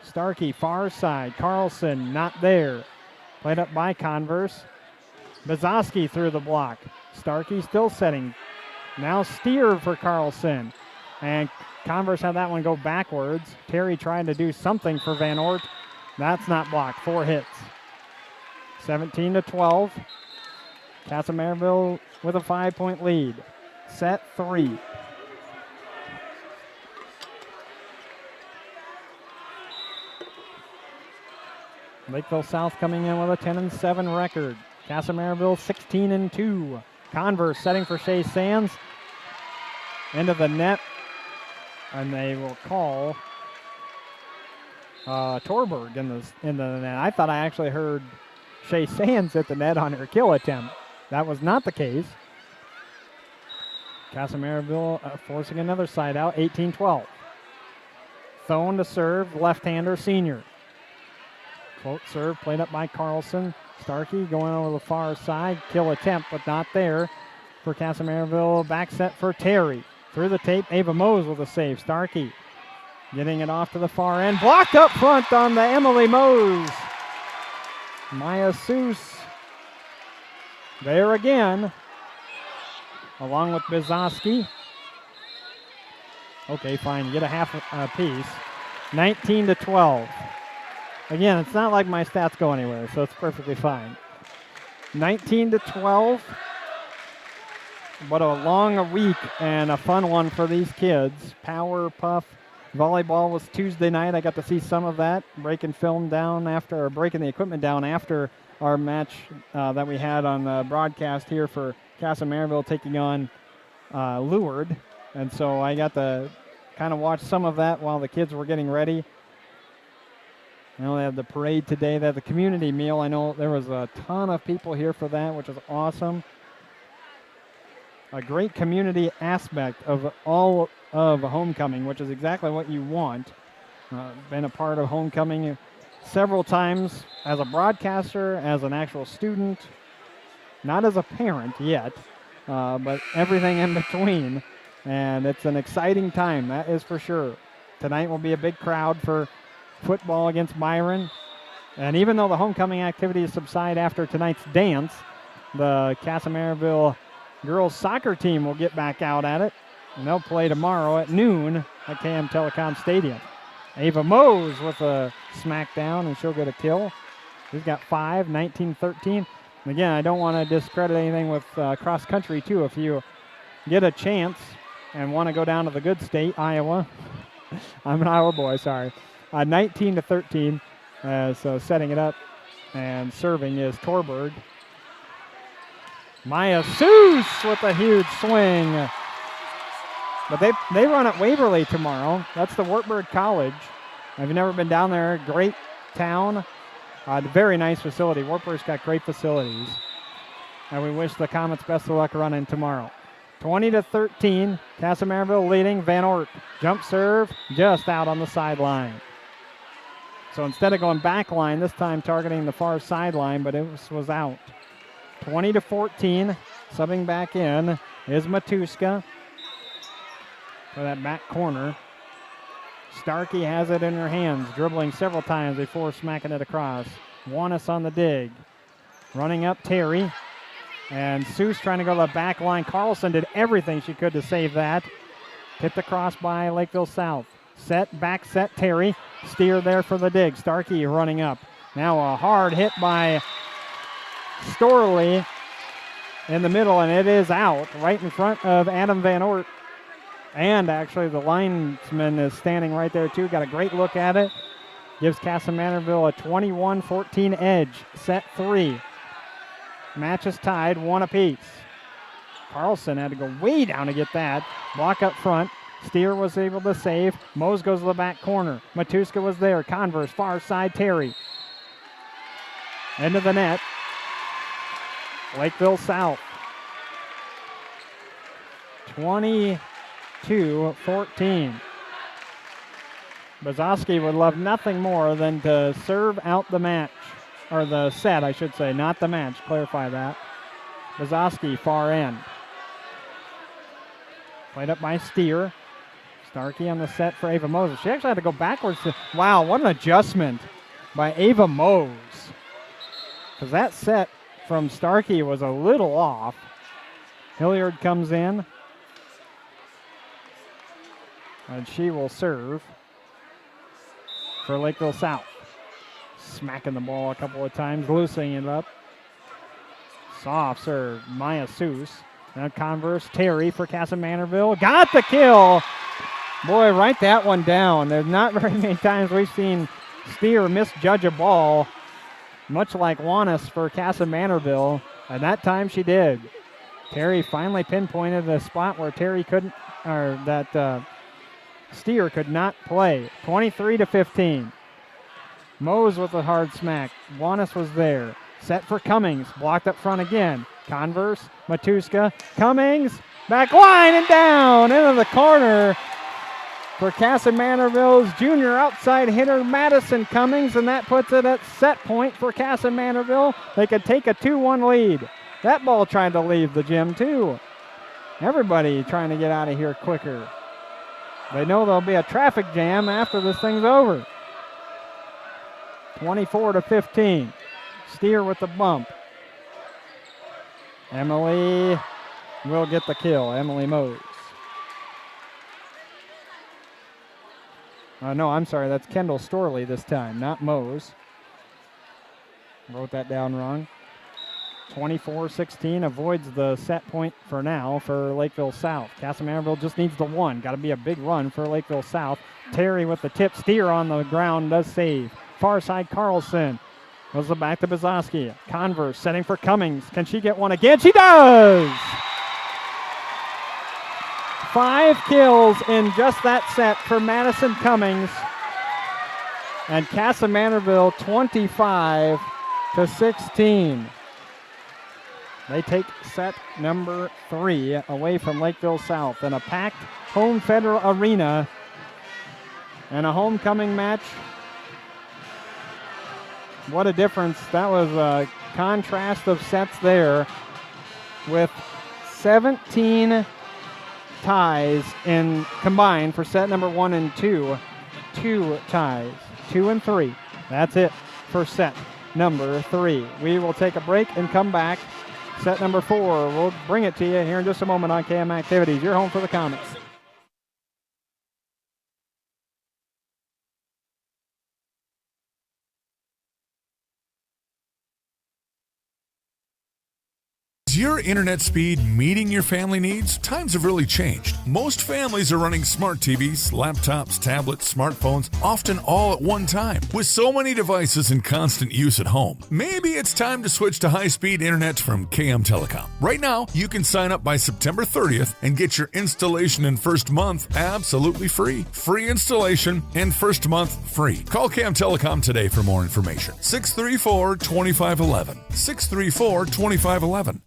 Starkey, far side. Carlson, not there. Played up by Converse. Bizowski through the block. Starkey still setting. Now steer for Carlson. And Converse had that one go backwards. Terry trying to do something for Van Ort. That's not blocked. 4 hits. 17-12. Kasson Mantorville with a 5-point lead. Set 3. Lakeville South coming in with a 10-7 record. Kasson Mantorville 16-2. Converse setting for Shea Sands. Into the net. And they will call Torberg in the net. I thought I actually heard Shea Sands at the net on her kill attempt. That was not the case. Kasson Mantorville forcing another side out, 18-12. Thone to serve, left-hander senior. Float serve played up by Carlson. Starkey going over the far side. Kill attempt, but not there for Kasson Mantorville. Back set for Terry. Through the tape, Ava Mose with a save. Starkey getting it off to the far end. Blocked up front on the Emily Mose. Maya Seuss there again, along with Bizoski. Okay, fine, you get a half a piece. 19-12. Again, it's not like my stats go anywhere, so it's perfectly fine. 19-12. What a long week and a fun one for these kids. Power Puff volleyball was Tuesday night. I got to see some of that, breaking the equipment down after our match that we had on the broadcast here for Kasson Mantorville taking on Leward. And so I got to kind of watch some of that while the kids were getting ready. I know they had the parade today. They had the community meal. I know there was a ton of people here for that, which is awesome. A great community aspect of all of homecoming, which is exactly what you want. Been a part of homecoming several times as a broadcaster, as an actual student, not as a parent yet, but everything in between. And it's an exciting time, that is for sure. Tonight will be a big crowd for football against Byron. And even though the homecoming activities subside after tonight's dance, the Kasson Mantorville girls soccer team will get back out at it. And they'll play tomorrow at noon at KM Telecom Stadium. Ava Mose with a smackdown, and she'll get a kill. She's got 5, 19-13. And again, I don't want to discredit anything with cross country, too. If you get a chance and want to go down to the good state, Iowa. I'm an Iowa boy, sorry. 19-13. So setting it up and serving is Torberg. Maya Seuss with a huge swing. But they run at Waverly tomorrow. That's the Wartburg College. If you've never been down there, great town. Very nice facility. Wartburg's got great facilities. And we wish the Comets best of luck running tomorrow. 20-13, Kasson Mantorville leading. Van Ort, jump serve, just out on the sideline. So instead of going back line, this time targeting the far sideline, but it was out. 20-14, subbing back in is Matuska for that back corner. Starkey has it in her hands, dribbling several times before smacking it across. Wanis on the dig. Running up Terry. And Seuss trying to go to the back line. Carlson did everything she could to save that. Tipped across by Lakeville South. Back set Terry. Steer there for the dig. Starkey running up. Now a hard hit by Storley in the middle, and it is out right in front of Adam Van Ort. And actually the linesman is standing right there too. Got a great look at it. Gives Kasson Mantorville a 21-14 edge. Set 3. Match is tied, 1 apiece. Carlson had to go way down to get that. Block up front. Steer was able to save. Mose goes to the back corner. Matuska was there. Converse, far side, Terry. Into the net. Lakeville South. 22-14. Bizoski would love nothing more than to serve out the match. Or the set, I should say, not the match. Clarify that. Bizoski, far end. Played up by Steer. Starkey on the set for Ava Mose. She actually had to go backwards. Wow, what an adjustment by Ava Mose. Because that set from Starkey was a little off. Hilliard comes in. And she will serve for Lakeville South. Smacking the ball a couple of times, loosening it up. Soft serve, Maya Seuss. Now Converse, Terry for Kasson Mantorville. Got the kill. Boy, write that one down. There's not very many times we've seen Steer misjudge a ball, much like Wanis for Kasson Mantorville, and that time she did. Terry finally pinpointed the spot where Terry couldn't, or that Steer could not play. 23-15. Mose with a hard smack. Wanis was there. Set for Cummings. Blocked up front again. Converse, Matuska, Cummings, back line and down into the corner for Kasson Mantorville's junior outside hitter Madison Cummings, and that puts it at set point for Kasson Mantorville. They could take a 2-1 lead. That ball tried to leave the gym too. Everybody trying to get out of here quicker. They know there'll be a traffic jam after this thing's over. 24-15. Steer with the bump. Emily will get the kill. Emily Mose. No, I'm sorry. That's Kendall Storley this time, not Mose. Wrote that down wrong. 24-16 avoids the set point for now for Lakeville South. Kasson just needs the one. Got to be a big run for Lakeville South. Terry with the tip. Steer on the ground does save. Far side Carlson. Goes back to Bizoski. Converse setting for Cummings. Can she get one again? She does! 5 kills in just that set for Madison Cummings. And Kasson 25-16. They take set number 3 away from Lakeville South in a packed home Federal Arena and a homecoming match. What a difference. That was a contrast of sets there with 17 ties in combined for set number 1 and 2. 2 ties, 2 and 3. That's it for set number 3. We will take a break and come back. Set number 4, we'll bring it to you here in just a moment on KM Activities. You're home for the Comets. Is your internet speed meeting your family needs? Times have really changed. Most families are running smart TVs, laptops, tablets, smartphones, often all at one time. With so many devices in constant use at home, maybe it's time to switch to high-speed internet from KM Telecom. Right now, you can sign up by September 30th and get your installation and first month absolutely free. Free installation and first month free. Call KM Telecom today for more information. 634-2511. 634-2511.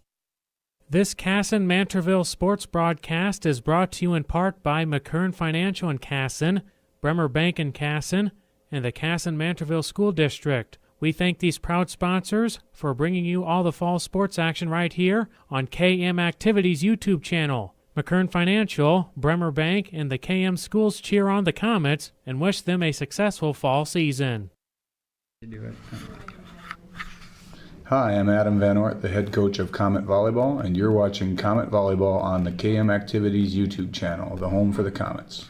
This Kasson Mantorville sports broadcast is brought to you in part by McKern Financial in Kasson, Bremer Bank in Kasson, and the Kasson Mantorville School District. We thank these proud sponsors for bringing you all the fall sports action right here on KM Activities YouTube channel. McKern Financial, Bremer Bank, and the KM schools cheer on the Comets and wish them a successful fall season. Hi, I'm Adam Van Ort, the head coach of Comet Volleyball, and you're watching Comet Volleyball on the KM Activities YouTube channel, the home for the Comets.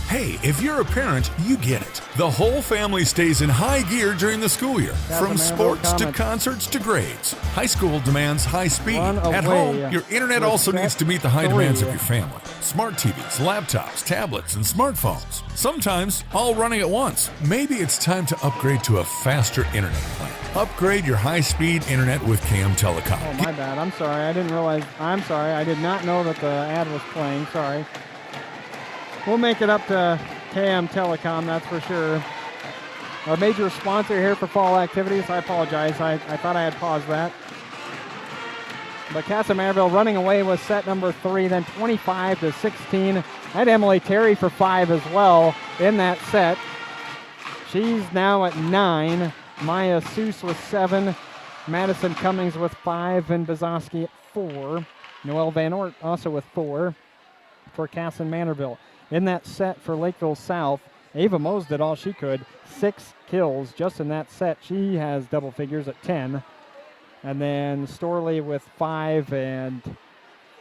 Hey, if you're a parent, you get it. The whole family stays in high gear during the school year. From sports to concerts to grades. High school demands high speed. At home, your internet also needs to meet the high demands of your family. Smart TVs, laptops, tablets, and smartphones. Sometimes all running at once. Maybe it's time to upgrade to a faster internet plan. Upgrade your high-speed internet with KM Telecom. Oh, my bad. I'm sorry. I didn't realize. I'm sorry. I did not know that the ad was playing. Sorry. We'll make it up to KM Telecom, that's for sure. Our major sponsor here for fall activities. I apologize. I thought I had paused that. But Kasson running away with set number 3, then 25-16. I had Emily Terry for 5 as well in that set. She's now at 9. Maya Seuss with 7. Madison Cummings with 5. And Bizoski at 4. Noelle Van Ort also with 4 for Kasson Mantorville. In that set for Lakeville South, Ava Mose did all she could. 6 kills just in that set. She has double figures at 10. And then Storley with 5 and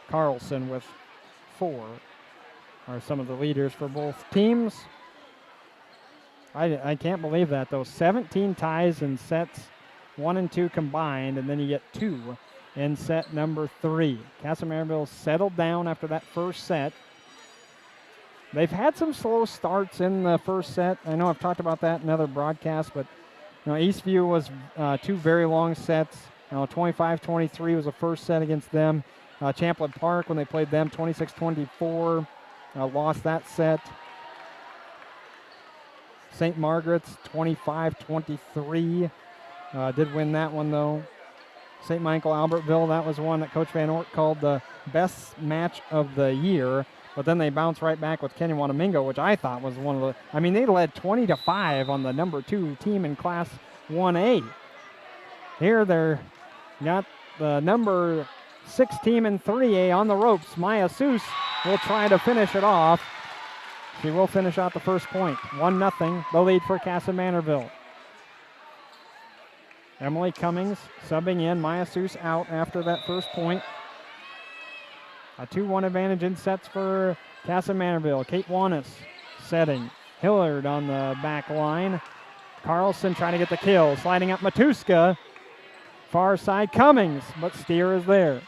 Carlson with 4 are some of the leaders for both teams. I can't believe that, though. 17 ties in sets 1 and 2 combined, and then you get 2 in set number 3. Kasson settled down after that first set. They've had some slow starts in the first set. I know I've talked about that in other broadcasts, but Eastview was 2 very long sets. 25-23 was the first set against them. Champlain Park, when they played them, 26-24, lost that set. St. Margaret's, 25-23, did win that one, though. St. Michael Albertville, that was one that Coach Van Ort called the best match of the year. But then they bounced right back with Kenny Wanamingo, which I thought was one of the... I mean, they led 20-5 on the number 2 team in Class 1A. Here they're got the number 6 team in 3A on the ropes. Maya Seuss will try to finish it off. She will finish out the first point. 1-0, the lead for Kasson Mantorville. Emily Cummings subbing in. Maya Seuss out after that first point. A 2-1 advantage in sets for Kasson Mantorville. Kate Wanis setting. Hillard on the back line. Carlson trying to get the kill. Sliding up Matuska. Far side Cummings, but Steer is there.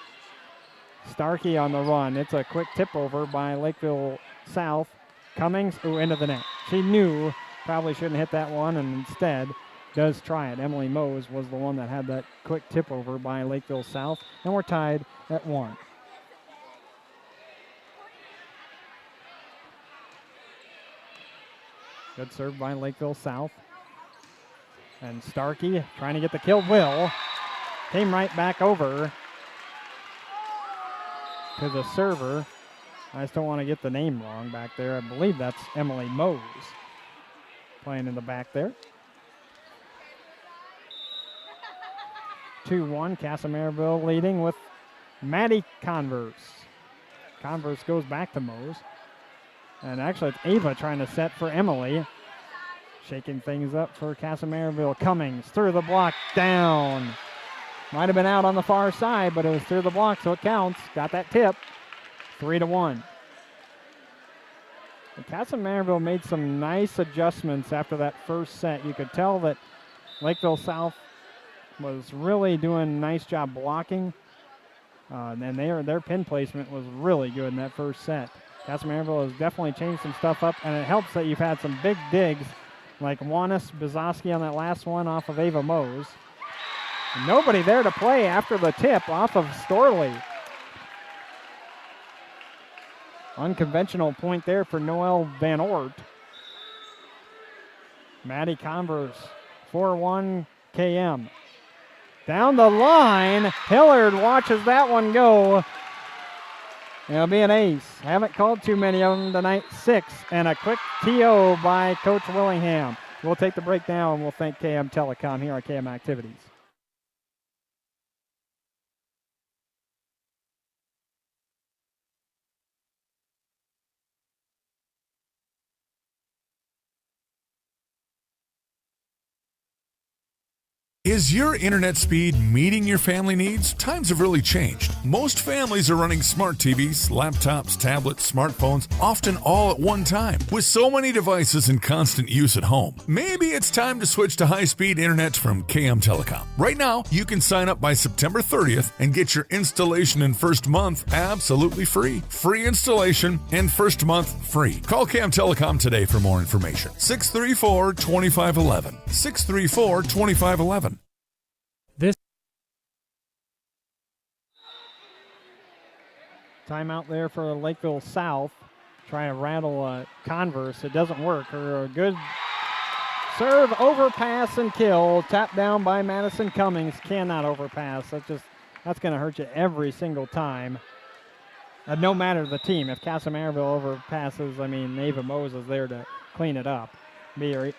Starkey on the run. It's a quick tip over by Lakeville South. Cummings, into the net. She knew probably shouldn't hit that one, and instead does try it. Emily Mose was the one that had that quick tip over by Lakeville South, and we're tied at 1. Good serve by Lakeville South. And Starkey trying to get the kill. Will came right back over to the server. I just don't want to get the name wrong back there. I believe that's Emily Mose playing in the back there. 2-1, Kasson Mantorville leading with Maddie Converse. Converse goes back to Mose. And actually it's Ava trying to set for Emily. Shaking things up for Kasson Mantorville. Cummings through the block, down. Might have been out on the far side, but it was through the block, so it counts. Got that tip. 3-1. Kasson Mantorville made some nice adjustments after that first set. You could tell that Lakeville South was really doing a nice job blocking. And their pin placement was really good in that first set. Kasson Mantorville has definitely changed some stuff up, and it helps that you've had some big digs like Wanis Bizowski on that last one off of Ava Mose. And nobody there to play after the tip off of Storley. Unconventional point there for Noelle Van Ort. Maddie Converse, 4-1 KM. Down the line, Hillard watches that one go. It'll be an ace. Haven't called too many of them tonight. 6, and a quick TO by Coach Willingham. We'll take the break now, and we'll thank KM Telecom here on KM Activities. Is your internet speed meeting your family needs? Times have really changed. Most families are running smart TVs, laptops, tablets, smartphones, often all at one time. With so many devices in constant use at home, maybe it's time to switch to high-speed internet from KM Telecom. Right now, you can sign up by September 30th and get your installation and first month absolutely free. Free installation and first month free. Call KM Telecom today for more information. 634-2511. 634-2511. Timeout there for Lakeville South. Trying to rattle Converse. It doesn't work. Her a good serve, overpass, and kill. Tapped down by Madison Cummings. Cannot overpass. That's going to hurt you every single time. No matter the team. If Kasson Mantorville overpasses, I mean, Ava Mose is there to clean it up. Be your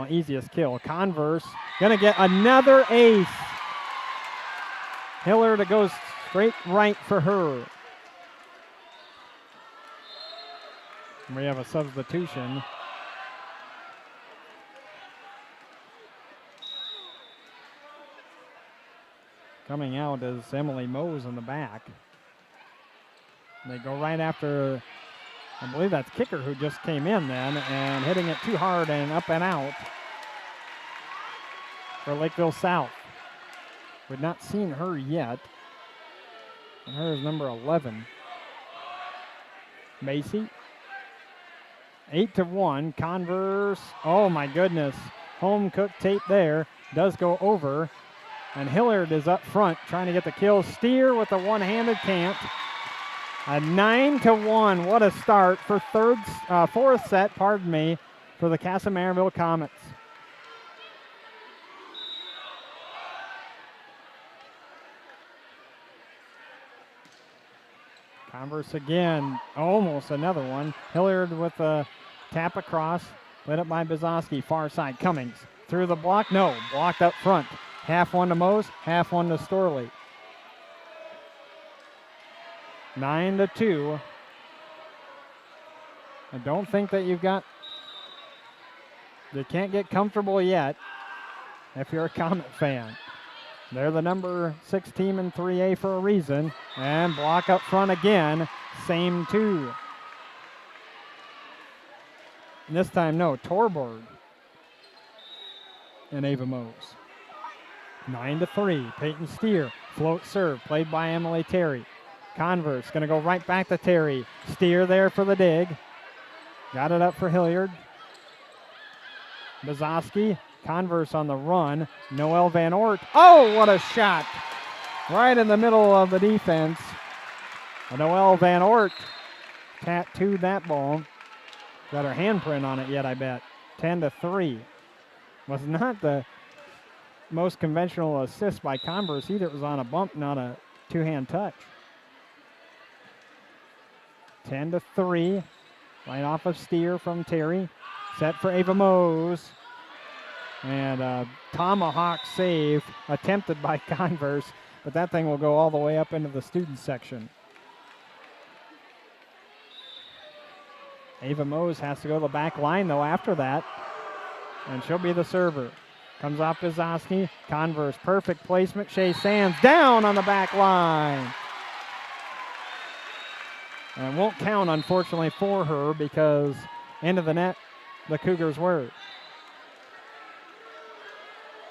easiest kill. Converse going to get another ace. Hillard goes straight right for her. We have a substitution. Coming out is Emily Mose in the back. They go right after, I believe that's Kicker who just came in then, and hitting it too hard and up and out for Lakeville South. We've not seen her yet. And her is number 11. Macy. 8-1, Converse, oh my goodness, home cooked tape there, does go over, and Hillard is up front trying to get the kill. Steer with a one-handed can't. A 9-1, what a start for fourth set, for the Kasson Mantorville Comets. Converse again, almost another one. Hillard with a tap across, played up by Bizowski, far side. Cummings through the block, no, blocked up front. Half one to Mose, half one to Storley. 9-2. I don't think that you can't get comfortable yet if you're a Comet fan. They're the number 6 team in 3A for a reason. And block up front again. Same two. And this time, no, Torborg and Ava Mose. 9-3. Peyton Steer. Float serve. Played by Emily Terry. Converse going to go right back to Terry. Steer there for the dig. Got it up for Hilliard. Bazowski. Converse on the run. Noelle Van Ort. Oh, what a shot. Right in the middle of the defense. Noelle Van Ort tattooed that ball. Got her handprint on it yet, I bet. 10-3. Was not the most conventional assist by Converse either. It was on a bump, not a two-hand touch. 10-3. Right off of Steer from Terry. Set for Ava Mose. And a tomahawk save attempted by Converse, but that thing will go all the way up into the student section. Ava Mose has to go to the back line, though, after that. And she'll be the server. Comes off Bizowski. Converse, perfect placement. Shea Sands down on the back line. And it won't count, unfortunately, for her because into the net the Cougars were.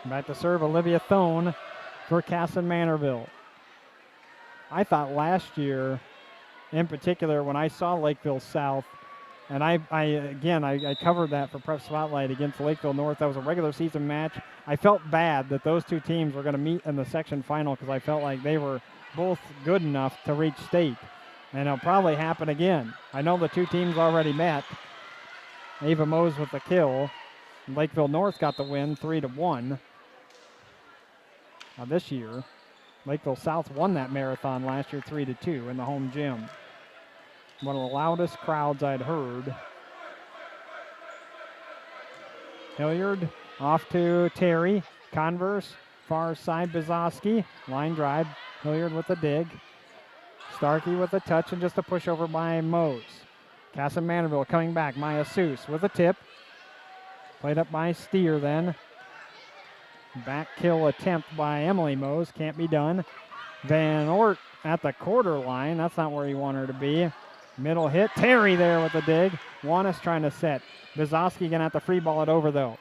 Back to serve Olivia Thone for Kasson Mantorville. I thought last year, in particular, when I saw Lakeville South, and I covered that for Prep Spotlight against Lakeville North. That was a regular season match. I felt bad that those two teams were going to meet in the section final because I felt like they were both good enough to reach state. And it'll probably happen again. I know the two teams already met. Ava Mose with the kill. Lakeville North got the win 3-1. This year, Lakeville South won that marathon last year 3-2 in the home gym. One of the loudest crowds I'd heard. Hilliard off to Terry. Converse, far side Bizowski. Line drive. Hilliard with a dig. Starkey with a touch and just a pushover by Mose. Kasson Mantorville coming back. Maya Seuss with a tip. Played up by Steer then. Back kill attempt by Emily Mose. Can't be done. Van Ort at the quarter line. That's not where you want her to be. Middle hit. Terry there with the dig. Juanis trying to set. Bizowski going to have to free ball it over, though.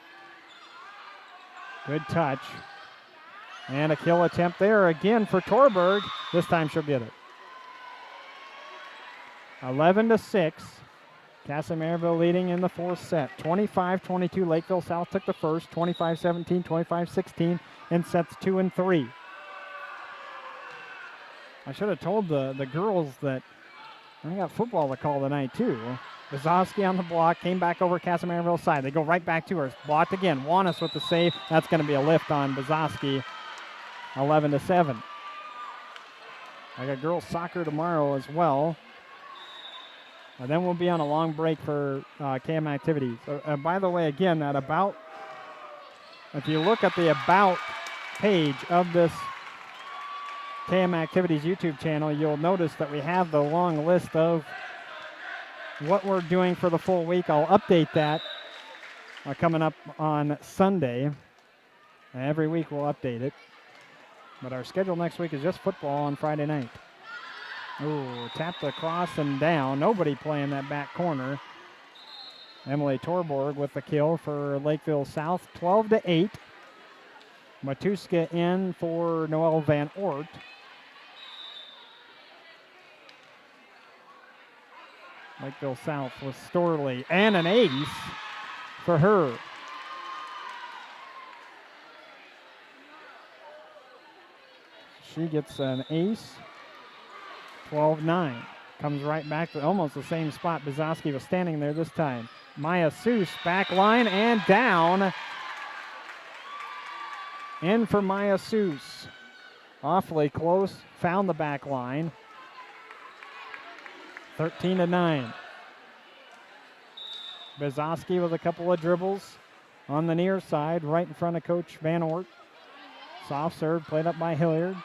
Good touch. And a kill attempt there again for Torberg. This time she'll get it. 11-6. Kasson Mantorville leading in the fourth set. 25-22. Lakeville South took the first. 25-17, 25-16 in sets 2 and 3. I should have told the girls that I got football to call tonight too. Bizowski on the block, came back over Kasson Mantorville's side. They go right back to her. Blocked again. Juanis with the save. That's going to be a lift on Bizowski. 11-7. I got girls soccer tomorrow as well. And then we'll be on a long break for KM activities. By the way, again, that about, if you look at the about page of this KM Activities YouTube channel, you'll notice that we have the long list of what we're doing for the full week. I'll update that coming up on Sunday. Every week we'll update it. But our schedule next week is just football on Friday night. Ooh, tapped across and down. Nobody playing that back corner. Emily Torborg with the kill for Lakeville South. 12-8. Matuska in for Noelle Van Ort. Lakeville South with Storley. And an ace for her. She gets an ace. 12-9. Comes right back to almost the same spot Bizowski was standing there this time. Maya Seuss, back line and down. In for Maya Seuss. Awfully close. Found the back line. 13-9. Bizowski with a couple of dribbles on the near side, right in front of Coach Van Ort. Soft serve played up by Hilliard.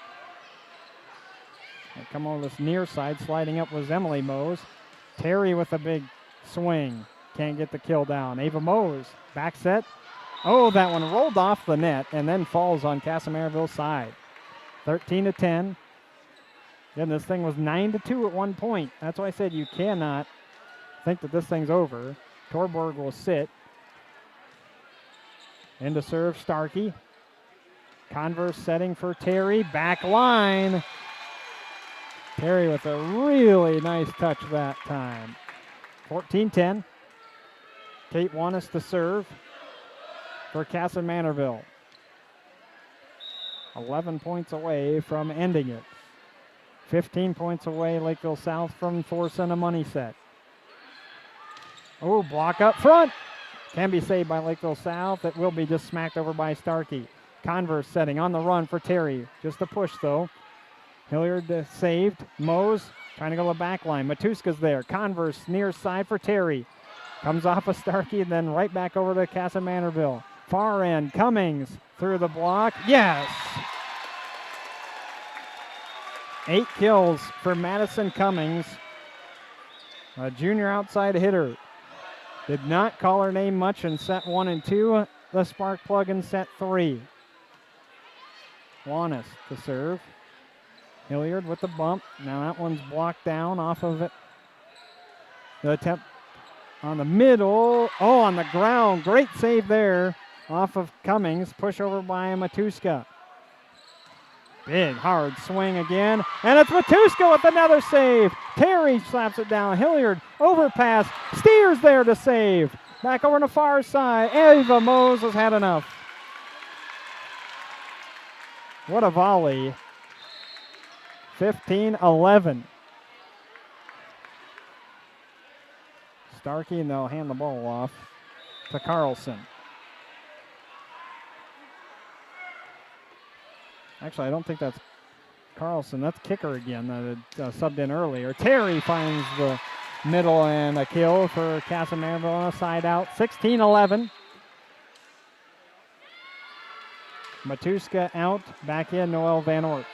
They come over this near side, sliding up was Emily Mose. Terry with a big swing. Can't get the kill down. Ava Mose, back set. Oh, that one rolled off the net and then falls on Kasson Mantorville's side. 13-10. Again, this thing was 9-2 at one point. That's why I said you cannot think that this thing's over. Torborg will sit. Into serve, Starkey. Converse setting for Terry. Back line. Terry with a really nice touch that time. 14-10. Kate Wanis to serve for Kasson Mantorville. 11 points away from ending it. 15 points away, Lakeville South from forcing a money set. Oh, block up front. Can be saved by Lakeville South. It will be just smacked over by Starkey. Converse setting on the run for Terry. Just a push, though. Hilliard saved. Mose trying to go to the back line. Matuska's there. Converse near side for Terry. Comes off of Starkey and then right back over to Kasson Mantorville. Far end. Cummings through the block. Yes! 8 kills for Madison Cummings. A junior outside hitter. Did not call her name much in set 1 and 2. The spark plug in set 3. Wanis to serve. Hilliard with the bump. Now that one's blocked down off of it. The attempt on the middle. Oh, on the ground. Great save there off of Cummings. Push over by Matuska. Big, hard swing again. And it's Matuska with another save. Terry slaps it down. Hilliard overpass. Steers there to save. Back over on the far side. Ava Mose has had enough. What a volley. 15-11. Starkey, and they'll hand the ball off to Carlson. Actually, I don't think that's Carlson. That's kicker again that had subbed in earlier. Terry finds the middle and a kill for Kasson Mantorville on a side out. 16-11. Matuska out. Back in Noel Van Ort.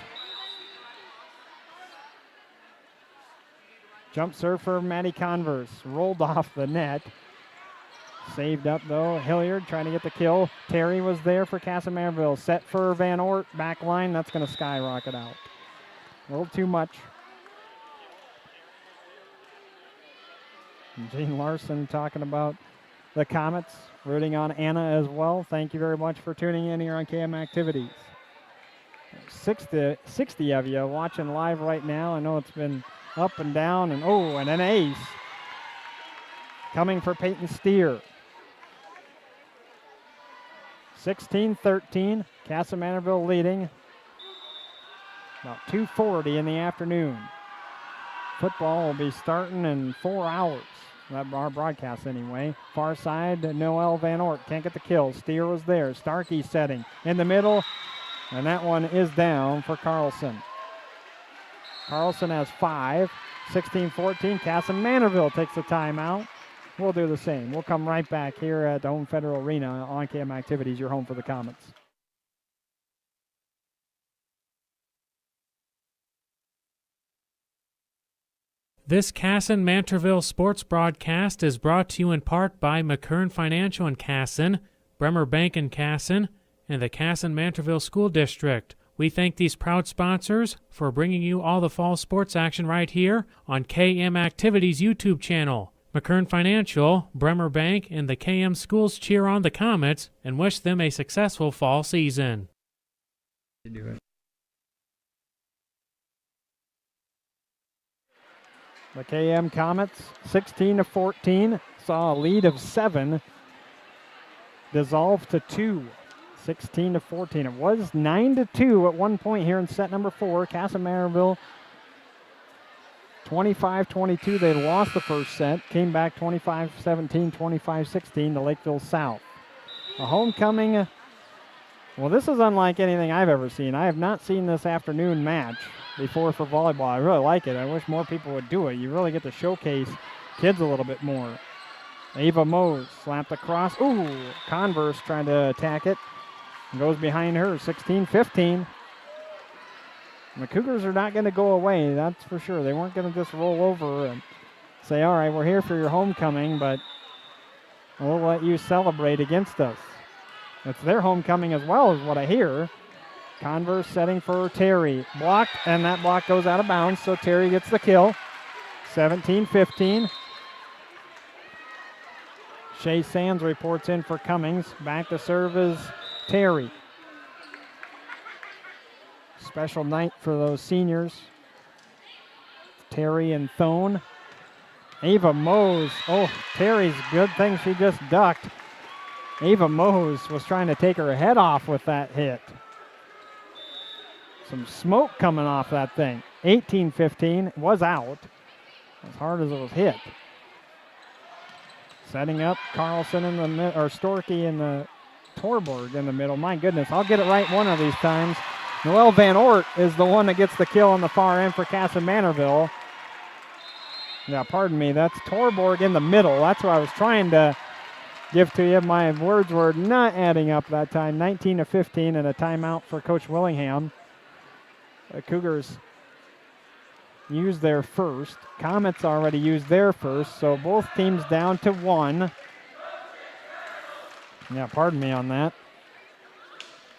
Jump serve for Maddie Converse. Rolled off the net. Saved up, though. Hilliard trying to get the kill. Terry was there for Kasson Mantorville. Set for Van Ort. Back line. That's going to skyrocket out. A little too much. And Gene Larson talking about the Comets. Rooting on Anna as well. Thank you very much for tuning in here on KM Activities. 60 of you watching live right now. I know it's been up and down. And an ace. Coming for Peyton Steer. 16-13, Kasson Mantorville leading. About 2:40 in the afternoon. Football will be starting in 4 hours. Our broadcast anyway. Far side, Noel Van Ort can't get the kill. Steer was there. Starkey setting in the middle, and that one is down for Carlson. Carlson has 5. 16-14, Kasson Mantorville takes the timeout. We'll do the same. We'll come right back here at the Home Federal Arena on KM Activities, your home for the Comets. This Kasson Mantorville sports broadcast is brought to you in part by McKern Financial in Kasson, Bremer Bank in Kasson, and the Kasson Mantorville School District. We thank these proud sponsors for bringing you all the fall sports action right here on KM Activities YouTube channel. McKern Financial, Bremer Bank, and the KM schools cheer on the Comets and wish them a successful fall season. The KM Comets, 16-14, saw a lead of 7, dissolve to 2, 16-14. It was 9-2 at one point here in set number 4. Kasson Mantorville 25-22, they lost the first set, came back 25-17, 25-16 to Lakeville South. A homecoming, well, this is unlike anything I've ever seen. I have not seen this afternoon match before for volleyball. I really like it. I wish more people would do it. You really get to showcase kids a little bit more. Ava Mose slapped across. Ooh, Converse trying to attack it. Goes behind her, 16-15. The Cougars are not going to go away, that's for sure. They weren't going to just roll over and say, all right, we're here for your homecoming, but we'll let you celebrate against us. It's their homecoming as well, is what I hear. Converse setting for Terry. Blocked, and that block goes out of bounds, so Terry gets the kill. 17-15. Shea Sands reports in for Cummings. Back to serve is Terry. Special night for those seniors. Terry and Thone. Ava Mose. Oh, Terry's good thing she just ducked. Ava Mose was trying to take her head off with that hit. Some smoke coming off that thing. 18-15. Was out as hard as it was hit. Setting up Carlson in the or Storkey in the Torborg in the middle. My goodness, I'll get it right one of these times. Noelle Van Ort is the one that gets the kill on the far end for Kasson Mantorville. Yeah, pardon me, that's Torborg in the middle. That's what I was trying to give to you. My words were not adding up that time. 19-15 and a timeout for Coach Willingham. The Cougars used their first. Comets already used their first, so both teams down to 1. Yeah, pardon me on that.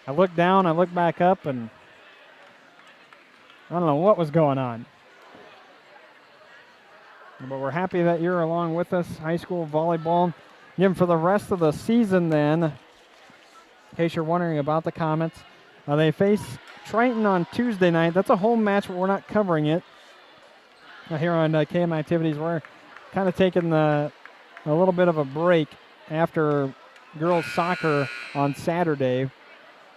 I looked down, I looked back up, and I don't know what was going on. But we're happy that you're along with us. High school volleyball. Again, for the rest of the season then, in case you're wondering about the Comets, they face Triton on Tuesday night. That's a home match, but we're not covering it. Here on KM Activities, we're kind of taking a little bit of a break after girls soccer on Saturday.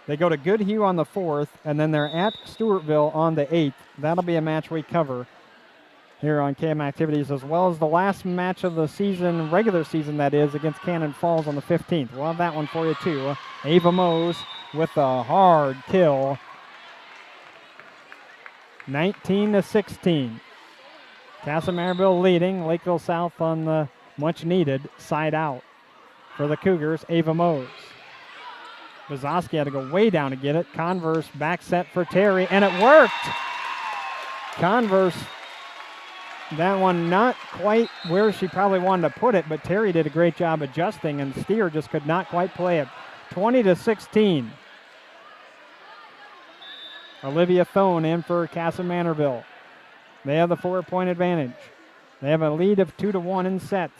They go to Goodhue on the 4th, and then they're at Stewartville on the 8th. That'll be a match we cover here on KM Activities, as well as the last match of the season, regular season that is, against Cannon Falls on the 15th. We'll have that one for you too. Ava Mose with a hard kill. 19-16. Kasson Mantorville leading. Lakeville South on the much-needed side out for the Cougars. Ava Mose. Bazowski had to go way down to get it. Converse back set for Terry, and it worked! Converse, that one not quite where she probably wanted to put it, but Terry did a great job adjusting, and Steer just could not quite play it. 20-16. Olivia Thone in for Kasson Mantorville. They have the 4-point advantage. They have a lead of 2-1 in sets.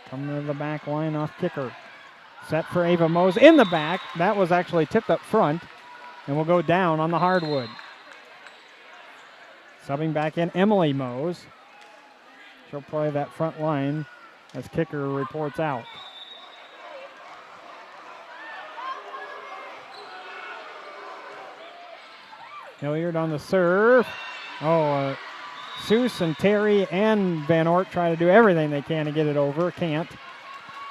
Coming to the back line off kicker. Set for Ava Mose in the back. That was actually tipped up front and will go down on the hardwood. Subbing back in, Emily Mose. She'll play that front line as kicker reports out. Hilliard on the serve. Seuss and Terry and Van Ort try to do everything they can to get it over. Can't.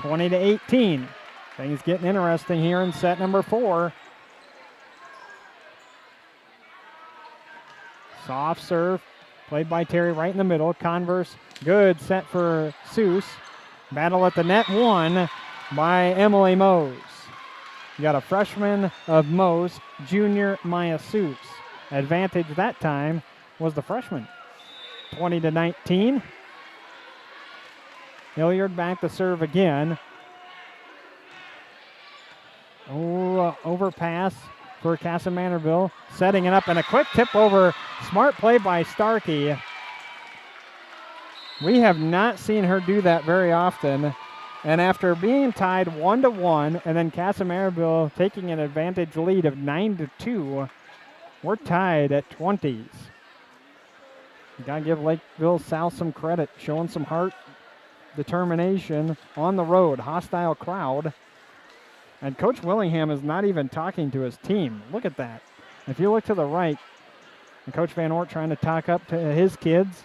20-18. Things getting interesting here in set number 4. Soft serve. Played by Terry right in the middle. Converse. Good set for Seuss. Battle at the net won by Emily Mose. You got a freshman of Mose, junior Maya Seuss. Advantage that time was the freshman. 20-19. Hilliard back to serve again. Overpass for Kasson Mantorville. Setting it up and a quick tip over. Smart play by Starkey. We have not seen her do that very often. And after being tied 1-1 and then Kasson Mantorville taking an advantage lead of 9-2, we're tied at 20s. Got to give Lakeville South some credit, showing some heart, determination on the road. Hostile crowd. And Coach Willingham is not even talking to his team. Look at that. If you look to the right, and Coach Van Ort trying to talk up to his kids,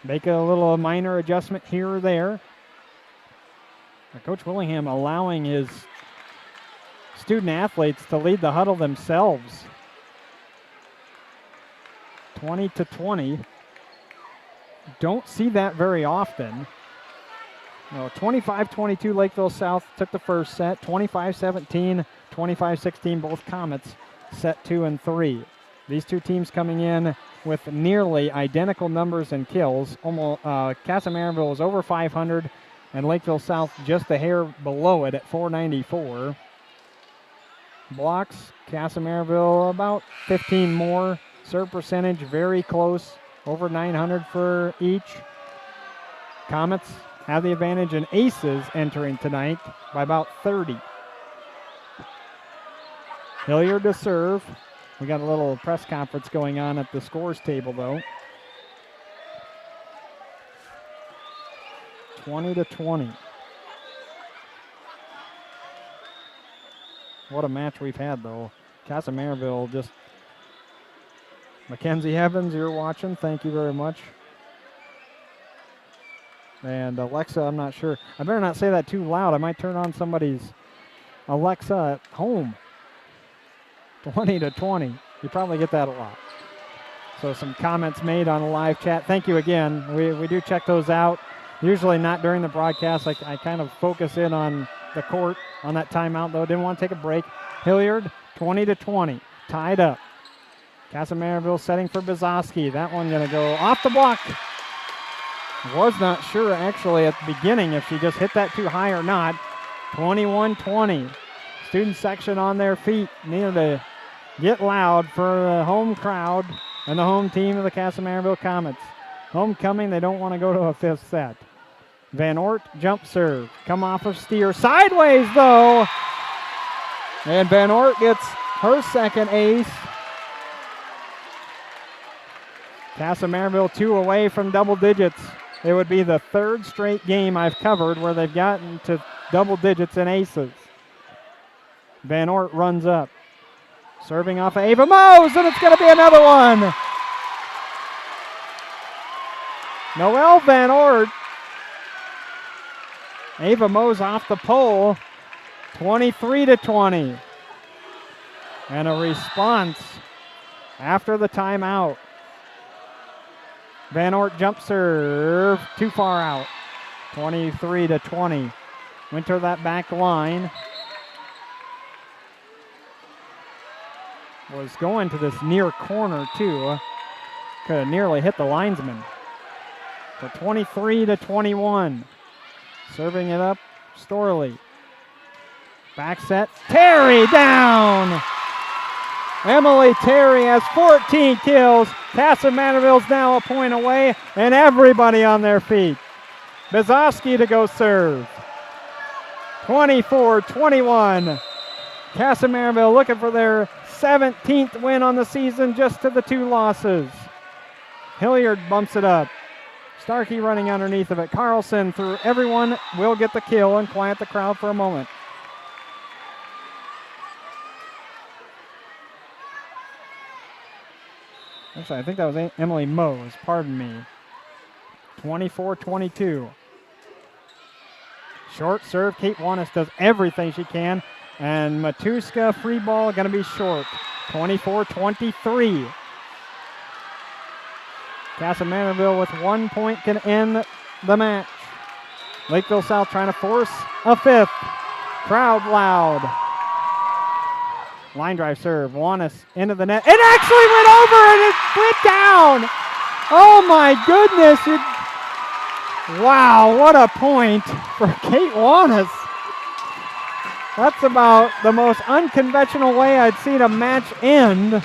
make a little minor adjustment here or there. And Coach Willingham allowing his student athletes to lead the huddle themselves. 20-20. Don't see that very often. 25-22 Lakeville South took the first set. 25-17, 25-16 both Comets set 2 and 3. These two teams coming in with nearly identical numbers and kills. Almost Kasson Mantorville was over 500 and Lakeville South just a hair below it at 494. blocks. Kasson about 15 more. Serve percentage very close, over 900 for each. Comets have the advantage in aces entering tonight by about 30. Hilliard to serve. We got a little press conference going on at the scores table, though. 20-20. What a match we've had, though. Kasson just... Mackenzie Evans, you're watching. Thank you very much. And Alexa, I'm not sure. I better not say that too loud. I might turn on somebody's Alexa at home. 20-20. You probably get that a lot. So some comments made on the live chat. Thank you again. We do check those out. Usually not during the broadcast. I kind of focus in on the court on that timeout, though. Didn't want to take a break. Hilliard, 20-20. Tied up. Kasson setting for Bizowski. That one going to go off the block. Was not sure, actually, at the beginning if she just hit that too high or not. 21-20. Student section on their feet. Needed to get loud for the home crowd and the home team of the Kasson Comets. Homecoming, they don't want to go to a fifth set. Van Ort, jump serve. Come off of steer. Sideways, though. And Van Ort gets her second ace. Kasson 2 away from double digits. It would be the third straight game I've covered where they've gotten to double digits in aces. Van Ort runs up. Serving off of Ava Mose, and it's going to be another one. Noelle Van Ort. Ava Mose off the pole. 23-20. And a response after the timeout. Van Ort jump serve, too far out. 23-20. Winter that back line. Was going to this near corner too. Could have nearly hit the linesman. So 23-21. Serving it up, Storley. Back set, Terry down! Emily Terry has 14 kills. Kasson now a point away, and everybody on their feet. Bizowski to go serve. 24-21. Kasson looking for their 17th win on the season, just to the 2 losses. Hilliard bumps it up. Starkey running underneath of it. Carlson through everyone will get the kill and quiet the crowd for a moment. Actually, I think that was Emily Mose. Pardon me. 24-22. Short serve. Kate Wanis does everything she can. And Matuska free ball going to be short. 24-23. Kasson with 1 point can end the match. Lakeville South trying to force a fifth. Crowd loud. Line drive serve. Wanis into the net. It actually went over and it went down. Oh my goodness. Wow, what a point for Kate Wanis. That's about the most unconventional way I'd seen a match end.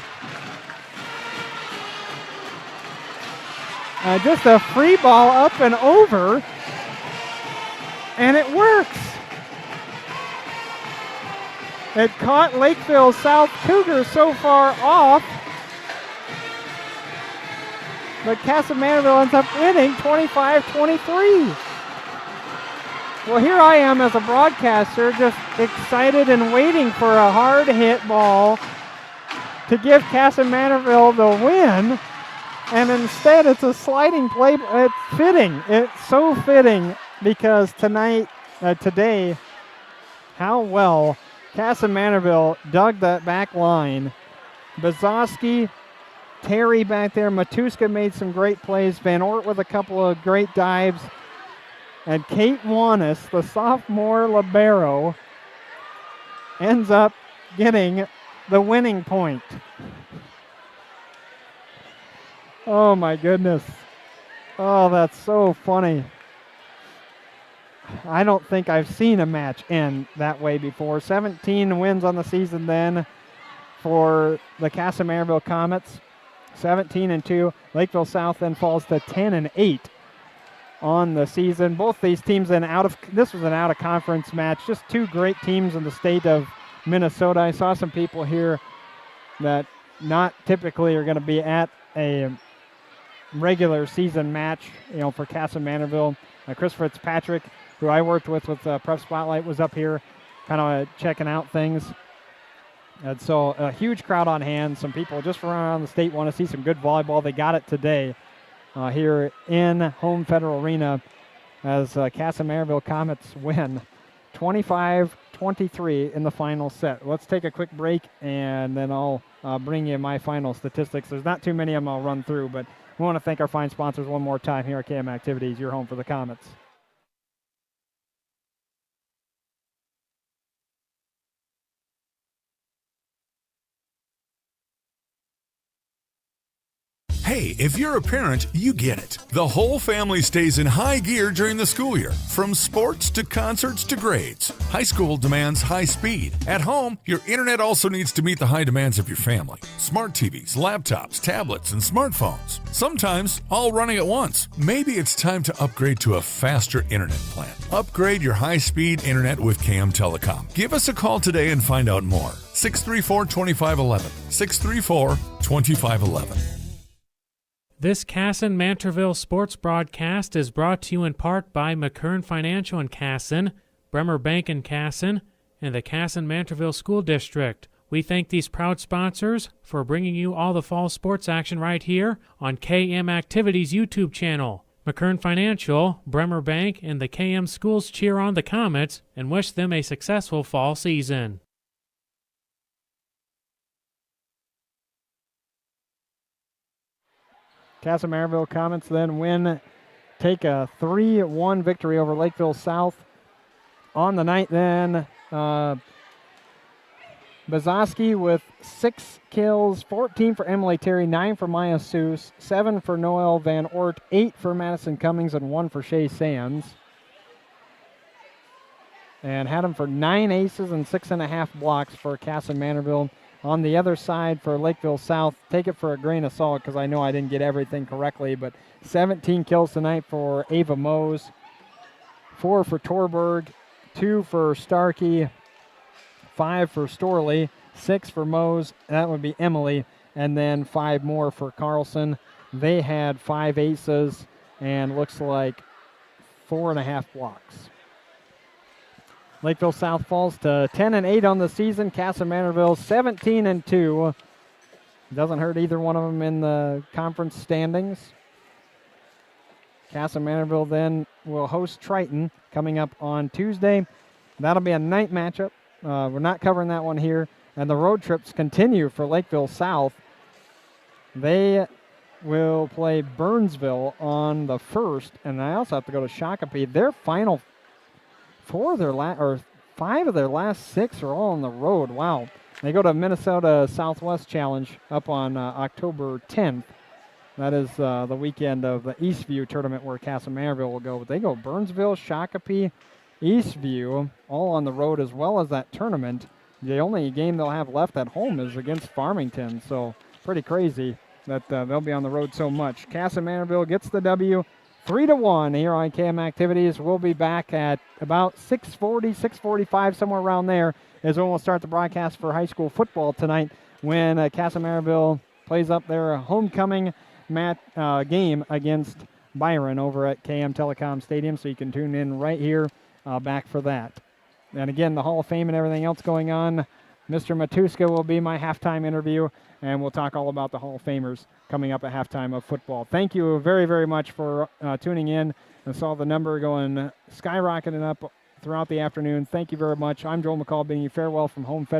Just a free ball up and over. And it works. It caught Lakeville South Cougars so far off. But Kasson ends up winning 25-23. Well, here I am as a broadcaster, just excited and waiting for a hard hit ball to give Kasson the win. And instead, it's a sliding play. It's fitting. It's so fitting because today, how well Kasson dug that back line. Bizowski, Terry back there. Matuska made some great plays. Van Ort with a couple of great dives. And Kate Wanis, the sophomore libero, ends up getting the winning point. Oh my goodness. Oh, that's so funny. I don't think I've seen a match end that way before. 17 wins on the season then for the Kasson Comets. 17-2. Lakeville South then falls to 10-8 on the season. Both these teams this was an out-of-conference match. Just two great teams in the state of Minnesota. I saw some people here that not typically are going to be at a regular season match, for Kasson. Chris Fitzpatrick, who I worked with Prep Spotlight, was up here kind of checking out things. And so a huge crowd on hand. Some people just from around the state want to see some good volleyball. They got it today here in Home Federal Arena as Kasson Comets win 25-23 in the final set. Let's take a quick break, and then I'll bring you my final statistics. There's not too many of them I'll run through, but we want to thank our fine sponsors one more time here at KM Activities, your home for the Comets. Hey, if you're a parent, you get it. The whole family stays in high gear during the school year, from sports to concerts to grades. High school demands high speed. At home, your internet also needs to meet the high demands of your family. Smart TVs, laptops, tablets, and smartphones. Sometimes all running at once. Maybe it's time to upgrade to a faster internet plan. Upgrade your high-speed internet with KM Telecom. Give us a call today and find out more. 634-2511. 634-2511. This Kasson Mantorville sports broadcast is brought to you in part by McKern Financial in Kasson, Bremer Bank in Kasson, and the Kasson Mantorville School District. We thank these proud sponsors for bringing you all the fall sports action right here on KM Activities YouTube channel. McKern Financial, Bremer Bank, and the KM schools cheer on the Comets and wish them a successful fall season. Kasson Comets then take a 3-1 victory over Lakeville South. On the night then, Bazoski with 6 kills, 14 for Emily Terry, 9 for Maya Seuss, 7 for Noel Van Ort, 8 for Madison Cummings, and 1 for Shay Sands. And had them for 9 aces and 6.5 blocks for Kasson. On the other side for Lakeville South, take it for a grain of salt because I know I didn't get everything correctly, but 17 kills tonight for Ava Mose, 4 for Torberg, 2 for Starkey, 5 for Storley, 6 for Mose, that would be Emily, and then 5 more for Carlson. They had 5 aces and looks like 4.5 blocks. Lakeville South falls to 10-8 on the season. Kasson 17-2. Doesn't hurt either one of them in the conference standings. Kasson then will host Triton coming up on Tuesday. That'll be a night matchup. We're not covering that one here. And the road trips continue for Lakeville South. They will play Burnsville on the 1st, and I also have to go to Shakopee. Their final 5 of their last 6 are all on the road. Wow. They go to Minnesota Southwest Challenge up on October 10th. That is the weekend of the Eastview tournament where Kasson will go. But they go Burnsville, Shakopee, Eastview, all on the road as well as that tournament. The only game they'll have left at home is against Farmington. So pretty crazy that they'll be on the road so much. Kasson gets the W. 3-1 here on KM Activities. We'll be back at about 6:40, 6:45, somewhere around there is when we'll start the broadcast for high school football tonight when Kasson plays up their homecoming game against Byron over at KM Telecom Stadium. So you can tune in right here back for that. And again, the Hall of Fame and everything else going on. Mr. Matuska will be my halftime interview, and we'll talk all about the Hall of Famers coming up at halftime of football. Thank you very, very much for tuning in. I saw the number going skyrocketing up throughout the afternoon. Thank you very much. I'm Joel McCall bidding you farewell from Home Fed.